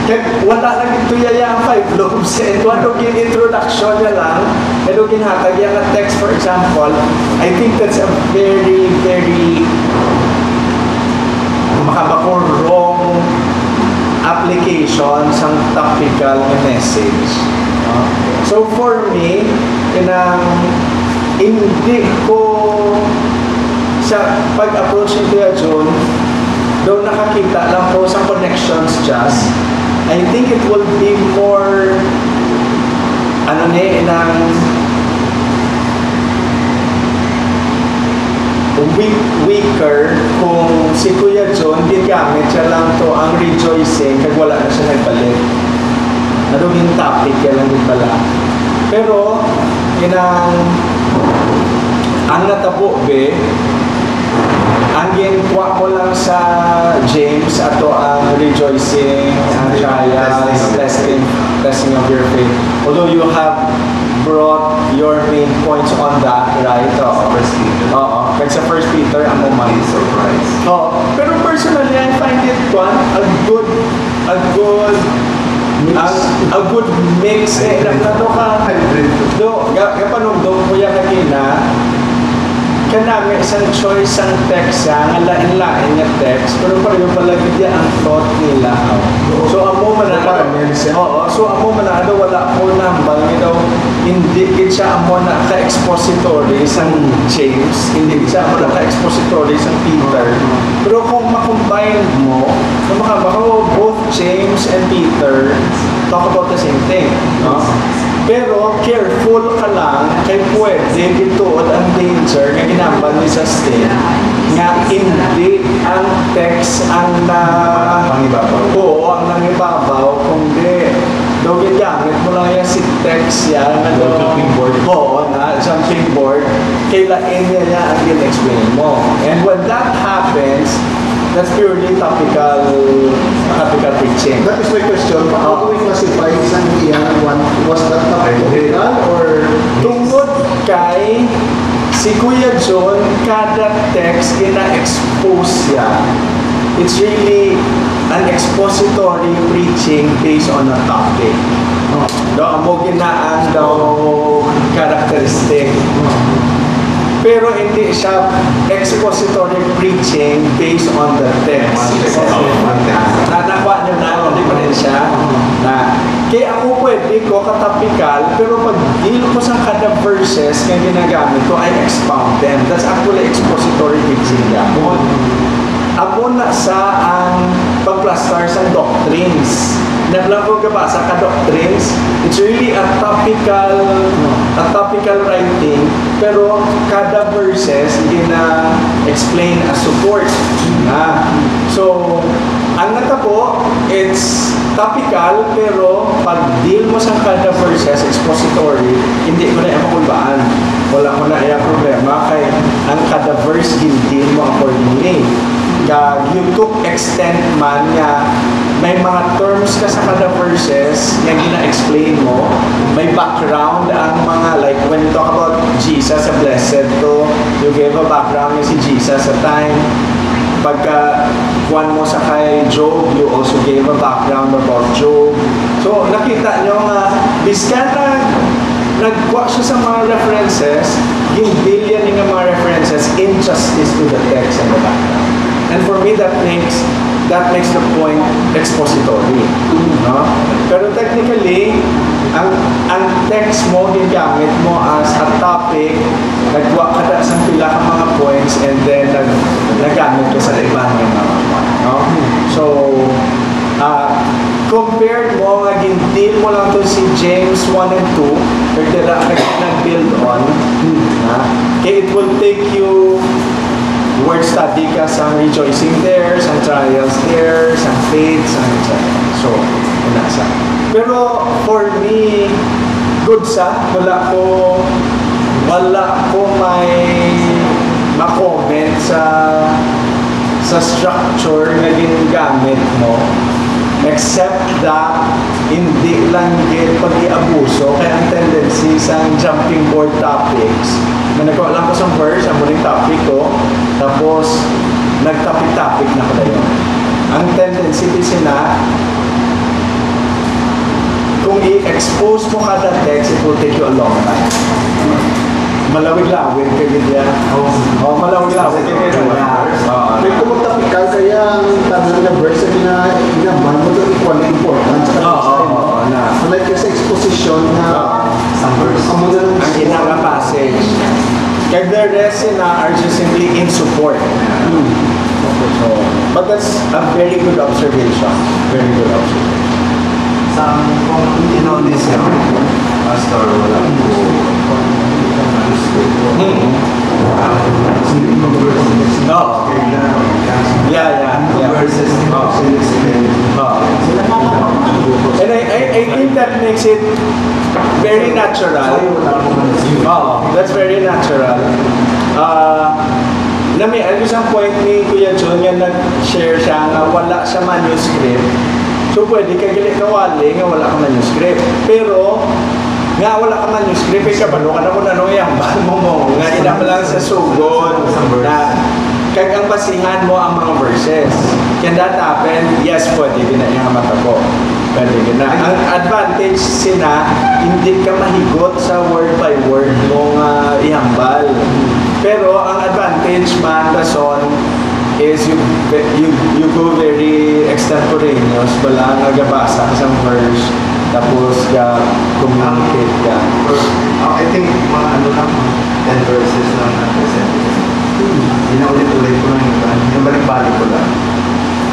Kaya wala lang ito yaya ang 5 loaves. And ano yung introduction niya lang, ano ginhatag yung text, for example, I think that's a very, very makabakor wrong application sa topical message. So for me, hindi ko sa pag-approach ni Kuya John, doon nakakita lang po sa connections just, I think it will be more weaker kung si Kuya John gigamit siya lang to ang rejoicing kag wala na siya nagbalik. Ano yung topic yan lang din pala. Pero ang natabo ang ginkuha ko lang sa James ato ang rejoicing, ang trials, testing of your faith. Although you have brought your main points on that, right? First Peter. Kaya sa First Peter, ang moment. Surprise. Pero personally, I find it a good mix. Kapanong kuya kanina, kanami isang choice ang text nga lain-lain nga text, pero pareho pala gid ang thought nila. So amo man wala ko nambal daw hindi gid siya amo na ka-expository sang James, hindi gid siya amo na ka-expository sang Peter. Pero kung ma-combine mo, both James and Peter talk about the same thing, no? Pero careful ka lang kay pwede ituod ang danger nga ginambal ni sa state nga hindi ang text ang Pangibabaw. Oo, ang nangibabaw kundi daw ginamit mo lang yan si text yan Jumping board. Oo, jumping board kailain niya ang gin-explain mo. And when that happens, that's purely topical preaching. That is my question. How do we classify isang iyan? Was that topical or Tungod kay si Kuya John, kada text ina-expose siya. It's really an expository preaching based on a topic. Do amo ginaan daw characteristic. Pero hindi siya expository preaching based on the text. Nanakuha nyo na, hindi pa rin siya. Kaya ako pwede ko katapikal, pero pag deal ko sa kada verses na ginagamit ko, I expound them. That's actually expository preaching gamon. Ako na sa ang pagplastar sa doctrines. Naglang ko gabasa ka doctrines, it's really a topical writing, pero kada verses explain as support. So, ang natabo, it's topical, pero pag deal mo sa kada verses, expository, hindi ko na makulbaan. Wala ko na problema, kay ang kada verse, deal mo accordingly. You took extent man nga may mga terms ka sa kada verses nga gina-explain mo, may background ang mga, like when you talk about Jesus, a blessed to, you gave a background nga si Jesus sa time. Pagka kuwan mo sa kay Job, you also gave a background about Job. So nakita nyo nga biskata nagkuha siya sa mga references, yung billion ng mga references in justice to the text and the background. And for me, that makes the point expository. No? Pero technically, ang text mo, ginamit mo as a topic, nagwa ka na sa pila ka mga points, and then nagamit ka sa iba ng mga points. No? So, compared mo, deal mo lang to si James 1 and 2, pwede na nag-build on, okay, it will take you word study ka sa rejoicing there, sa trials there, sa faith, sa so, unasa. Pero for me, good sa, wala ko may ma-comment sa structure na ginagamit mo, except that hindi lang pag-iabuso, kaya ang tendency sa jumping board topics, na nagawa lang ko sa verse, ang muling topic ko, tapos nag-topic na ko yun. Ang tendency din na, kung i-expose mo kada text, it will take you a long time. Malawig-lawig kayo yan. Malawig-lawig kayo yan. May kumutapikal kaya ang tanong na verse na inaman mo ito equal importance. Like sa exposition na ang inang passage. Kaya the rest are just simply in support. But that's a very good observation. Very good observation. Kung in-notice nyo, Pastor, wala po No. Yeah. Verses And I think that makes it very natural. That's very natural. May isang point ni Kuya John nga nag-share siya nga wala siya manuscript. So pwede ka kawali nga wala ka manuscript. Pero nga wala ka manuscript, ay kabalo ka na kung ano yung mo. Nga ina lang sa sugod na kag ang basihan mo ang mga verses. Can that happen? Yes, pwede din na yung mata ko. Pwede din na. Ang advantage sina, hindi ka mahigot sa word by word mong ihambal. Pero ang advantage man, Rason, is you go very extemporaneous, wala nagabasa ka sa verse, tapos communicate ka. I think mga 10 verses lang na-present. Inaulit-ulit ko lang yung balik-balik ko lang.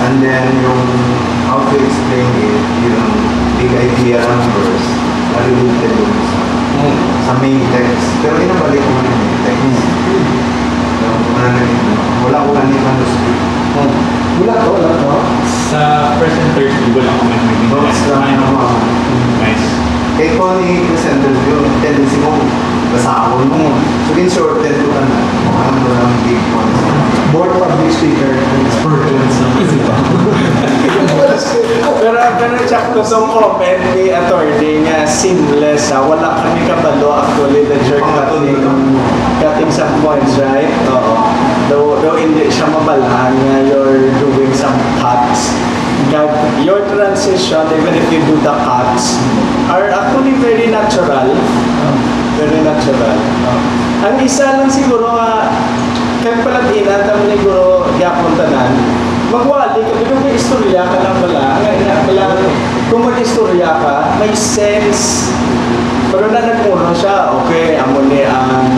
And then yung how to explain it, yung big idea ng verse, nalulutin ko sa main text. Pero inabalik ko yung main text. Wala ko lang yung manuscript. wala to. Sa first and third, wala ko may Notes lang ako. Nice. Kaya ko ni presenters yung tendency mo, basahon mo. So in shorten ko ka na. Ano lang big points. Board public speaker. Pero check ko sa comment ni attorney nga seamless wala kami kabalo actually the jerk cutting some points, right? Though hindi siya mabalhan nga you're doing some cuts. even if you do the cuts, are actually very natural. Very natural. Ang isa lang siguro nga, kaya pala tama ni Guro Yapon Tanan, magwali ka, pero may istorya ka lang pala. Kung mag-istorya ka, may sense. Pero na nagpuno siya, okay, amo ni ang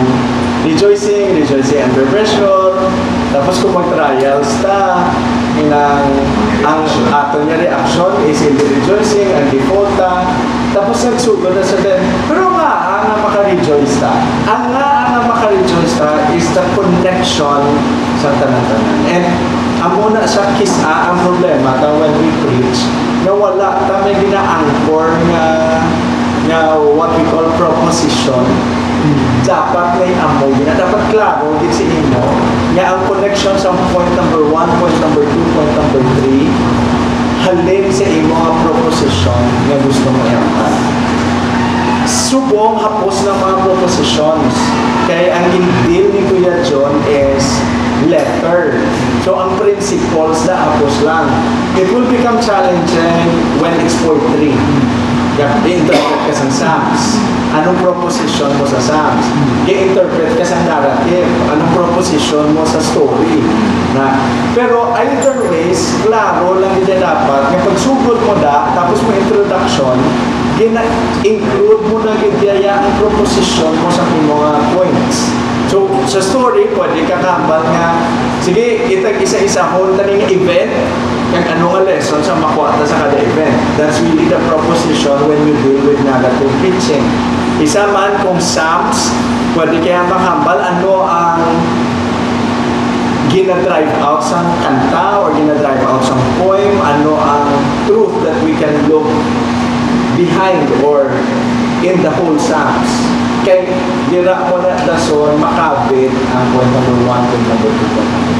rejoicing under pressure. Tapos kung mag-trials ta, ang ato niya reaction is in the rejoicing, ang default ta. Tapos nagsugod na sa din. Pero nga, ang maka-rejoice ta. Ang maka-rejoice ta is the connection sa tanan-tanan. And amo na sa kisa ang problema ta when we preach, na wala ta may gina-anchor nga what we call proposition. Dapat may amo gina, dapat klaro din si imo nga ang connection sa point number 1, point number 2, point number 3 halin sa imo nga proposition nga gusto mo i-angkat. Subong hapos ng mga propositions. Kaya ang in-deal ni Kuya John is letter. So ang principles na hapos lang. It will become challenging when it's poetry. I-interpret ka sa Psalms. Anong proposition mo sa Psalms? I-interpret ka sa narrative. Anong proposition mo sa story? Pero either ways, klaro lang din dapat. May pagsugod mo tapos may introduction, include mo na gidaya ang proposition mo sa mga points. So, sa story, pwede ka kambal nga, sige, itag isa-isa whole taning event, kung ano nga lesson sa makuha sa kada event. That's really the proposition when you deal with narrative preaching. Isa man kung Psalms, pwede kaya makambal ano ang gina-drive out sa kanta or gina-drive out sa poem, ano ang truth that we can look behind or in the whole Psalms. Kaya dira mo na dason makabit ang point number 1, point number 2, point number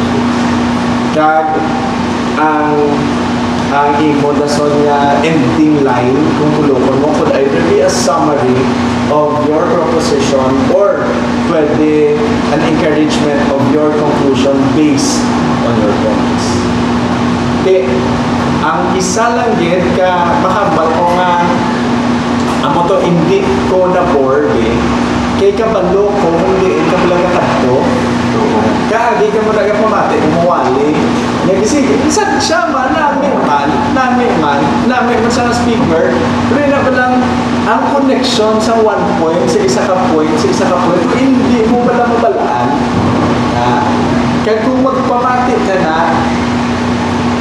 3. Kag ang imo dason nga ending line kung tulokon mo could either be a summary of your proposition or pwede an encouragement of your conclusion based on your points. Okay, ang isa lang din ka makambal ko nga amo to hindi ko na board kay kabalo ko hindi ka lang kadto kaagi ka mo daga pamati umuwali kasi isa siya man namin man sa speaker pero na ba lang ang connection sa one point sa isa ka point hindi mo pala mabalaan kaya kung magpamati ka na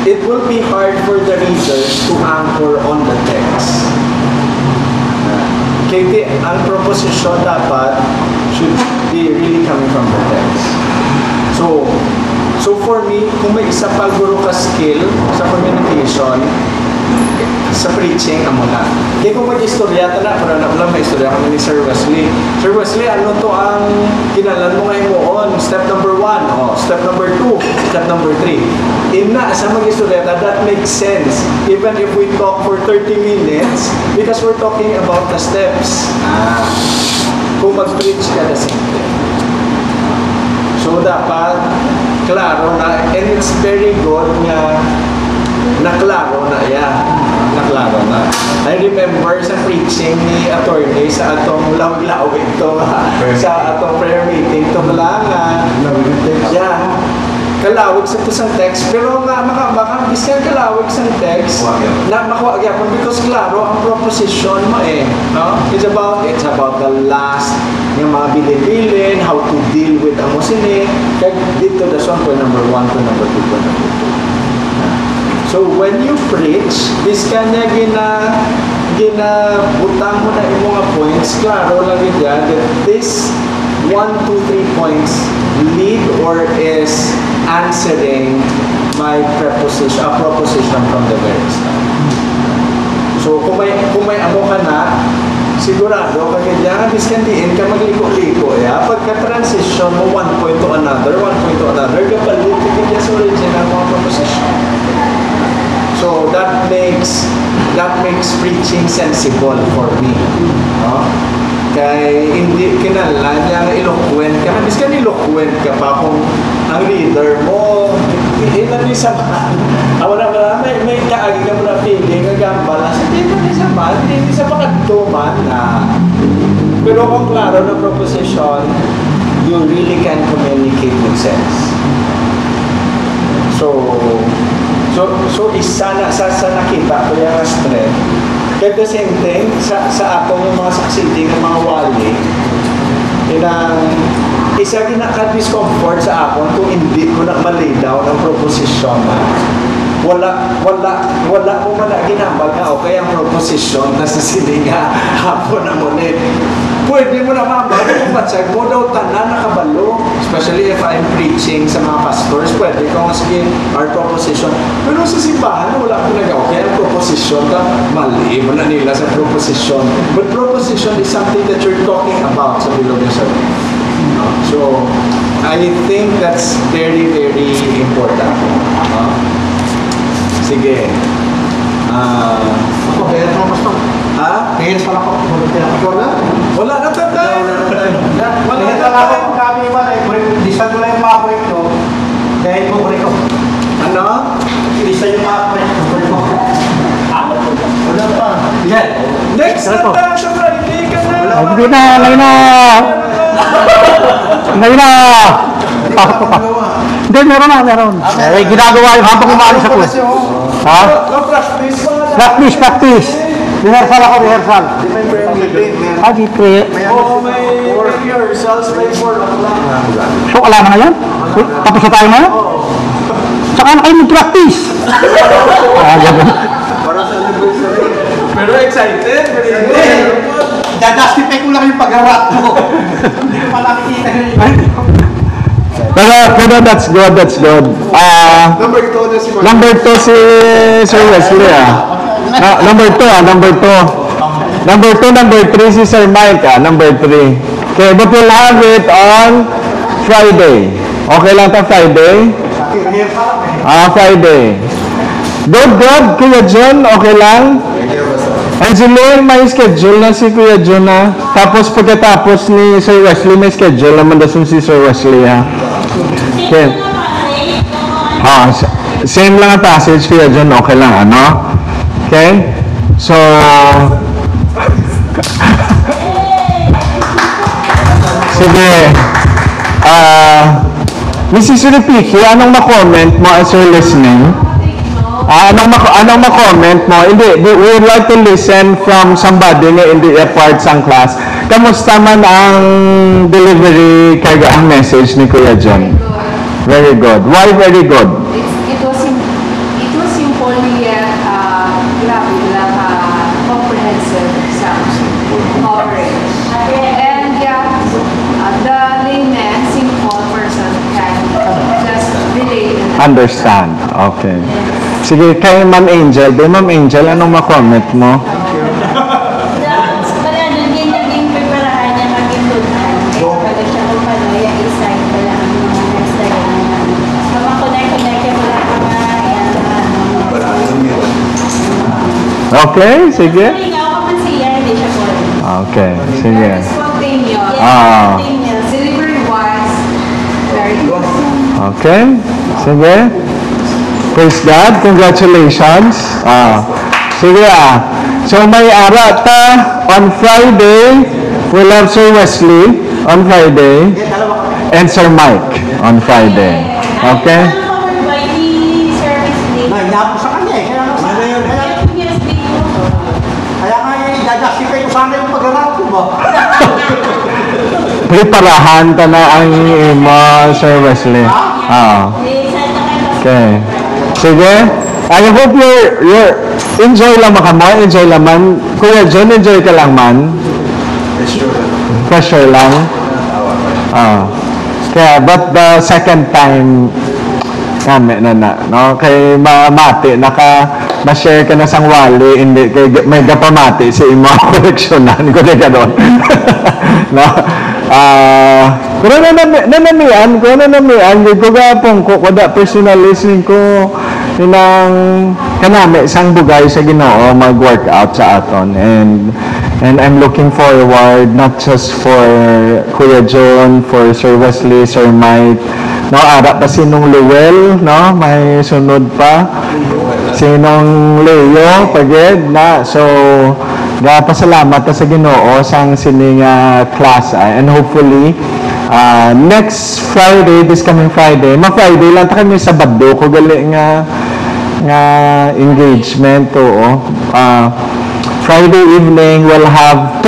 it will be hard for the readers to anchor on the text. Kaya ang proposition dapat should be really coming from the text. So for me, kung may isa pa guro ka skill sa communication, sa preaching, amo na. Kaya kung mag-istorya ta na, pero na may istorya kami ni Sir Wesley. Sir Wesley, ano to ang kinalan mo ngayon mo on? Step number 1, step number 2, step number 3. Ina, sa mag-istorya ta, that makes sense. Even if we talk for 30 minutes, because we're talking about the steps. Kung mag-preach ka na simple. So, dapat, klaro na, and it's very good nga naklaro na naklaro na. I remember sa preaching ni attorney sa atong lawig-lawig to sa atong prayer meeting to malangan. Kalawig sa kusang text pero nga makabis ka kalawig sa text na makuha gyapon because klaro ang proposition mo no? It's about the last yung mga bilin-bilin, how to deal with ang musini kaya dito the song point number 1 to number 2 to number 2. So when you preach, this kanya ginabutang mo na yung mga points, klaro lang yun yan, that this 1, 2, 3 points lead or is answering my proposition from the very start. So kung may amo ka na, sigurado kagaya biskandiin ka magliko-liko pagka-transition mo one point to another kapalit kagaya sa original mga proposition. So that makes preaching sensible for me. No? Kaya hindi kinala niya eloquent ka. Bis ka eloquent ka pa kung ang reader mo hindi sa may kaagi ka mo na feeling kagambal na hindi sa makagtuman na pero kung klaro na proposition, you really can communicate with sense. So isa na sa nakita ko yung strength. At the same thing, sa atong yung mga succeeding ng mga wali, isa ginaka-discomfort sa akon kung hindi ko na malinaw ng proposition na wala ko man na ginambal nga o kaya ang proposition na sa sininga hapon na munit. Pwede mo na mabalo kung batsag mo daw tanan nakabalo. Especially if I'm preaching sa mga pastors, pwede ko sige our proposition. Pero sa simbahan, wala ko nagawa. Kaya ang proposition ka, mali mo na nila sa proposition. But proposition is something that you're talking about sa bilog ng sabi. So, I think that's very, very important. Sige. Ako, kaya ito mas Ha? kaya pala ko. Ikaw na? Wala na tatay. Wala Kaya na pala ako tatay. kung kami man ay lista ko lang yung mga correct ko. Dahil mo correct ko. Ano? Lista yung mga correct ko. Wala pa. Yan. Next na tayo sa Friday ka na. Hindi na, ngayon na. Ngayon na. Hindi, meron. Eh, ginagawa yung habang umalis ako. Ha? Practice pa nga. Practice. Rehearsal ako, rehearsal. Ah, di pre. Oo, may rehearsals, may 4 o'clock. So, wala na ngayon? Tapos na tayo ngayon? Saka na kayo mag-practice. Ganun. Pero excited. Dadastify ko lang yung pagharap mo. Hindi ko pala nakikita Pero that's good. Number 2 na si Mark. Number 2 si Sir Wesley, number 2, number 3 si Sir Mike, number 3. Okay, but we'll have it on Friday. Okay lang ta Friday? Friday. Good, Kuya John, okay lang? And si Lynn, may schedule na si Kuya John na. Tapos pagkatapos ni Sir Wesley, may schedule naman daw si Sir Wesley, ha? Okay. Same lang ang passage, Kuya John, okay lang, ano? Okay? So, sige. Mrs. Ripiki, anong ma-comment mo as you're listening? Anong ma-comment mo? Hindi, we would like to listen from somebody nga hindi a part sa class. Kamusta man ang delivery kaya ang message ni Kuya John? Very good. Why very good? It was simple yet comprehensive sound coverage. And the layman, simple person can just relate and Understand. Okay. Sige, kay Ma'am Angel. Ma'am Angel, anong ma-comment mo? Okay, sige. Okay, sige. Spontaneous. Delivery wise, very good. Okay, sige. Praise God, congratulations. Sige So may ara ta on Friday, we'll have Sir Wesley on Friday and Sir Mike on Friday. Okay? Nainap ko sa kanya eh. Kaya nga i-justify ko sana yung pagharap ko ba? Preparahan ta na ang imo, Sir Wesley. Okay. Sige. I hope you're enjoy lang enjoy laman. Kuya John, enjoy ka lang man. Pressure lang. Kaya, but the second time, kami na, no? Kay mati, ma-share ka na sang wali, hindi, kay may gapamati si imo koleksyonan, ko na gano'n. No? Pero nanamian, ko gapong ko, kada personal listening ko, inang kanami, isang bugay sa Ginoo, mag-workout sa aton, and I'm looking forward, not just for Kuya John, for Sir Wesley, Sir Mike, no, ara pa sinong Luel, no, may sunod pa, sinong Leo, pagid na, so, pasalamat ta sa Ginoo sang sining class and hopefully next Friday, this coming Friday, ma-Friday lang ta kami sa Baddo ko gali nga engagement oo. Friday evening we'll have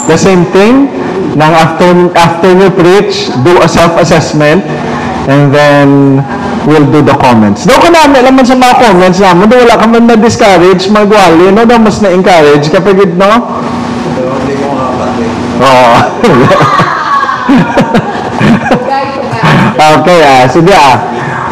the same thing nang after you preach, do a self-assessment and then we'll do the comments. Doon ko namin naman sa mga comments namin, doon wala ka man na-discourage, magwali, no? Doon mas na-encourage kapag no? Hindi ko nga pati. Oo. Okay, sige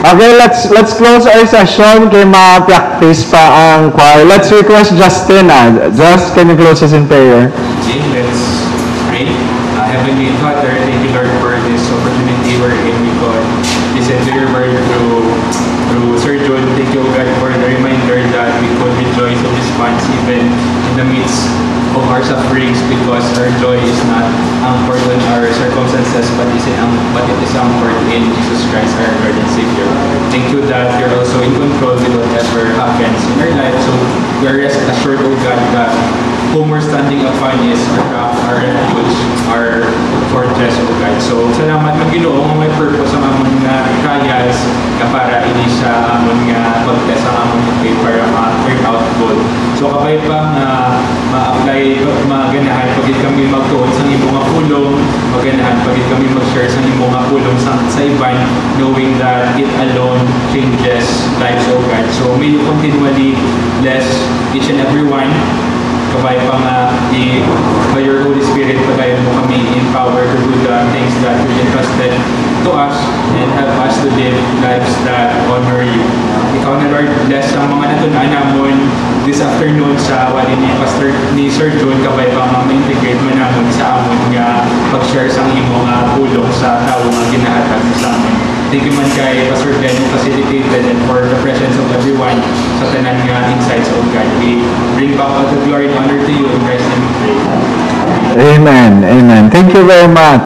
Okay, let's close our session kay ma-practice pa ang choir. Let's request Justin. Just, can you close us in prayer? Okay, let's pray. Heavenly Father, thank you Lord for this opportunity wherein we could listen to your word through Sir John. Thank you God for the reminder that we could rejoice in response even in the midst of our sufferings, because our joy is not anchored in our circumstances but it is anchored in Jesus Christ our Lord and Savior. Thank you that you're also in control with whatever happens in our life, so we are rest assured, O God, that whom we're standing upon is our rock, our refuge, our fortress, O God. So salamat ng Ginoo nga may purpose ang amon nga trials nga para ini siya amon nga pag-test ang amon nga para ma-turn out good. So kapay pa nga ma-apply, maganahan pagit kami magtuon sa imo nga pulong, maganahan pagit kami mag-share sa imo nga pulong sa iban, knowing that it alone changes lives, O God. So may you continually bless each and every one. Kabay pa nga by your Holy Spirit, pagayon mo kami in power to do the things that you entrusted to us and help us to live lives that honor you. Ikaw na Lord, bless ang mga natunan namon this afternoon sa wali ni Sir John, kabay pa nga ma-integrate mo namon sa amon nga pag-share sa imo nga pulong sa tao nga ginahatag sa amon. Thank you man kay Pastor Glenn who facilitated and for the presence of everyone sa tanan nga insights of God. We bring back all the glory and honor to you in Christ's name we pray. Amen. Thank you very much.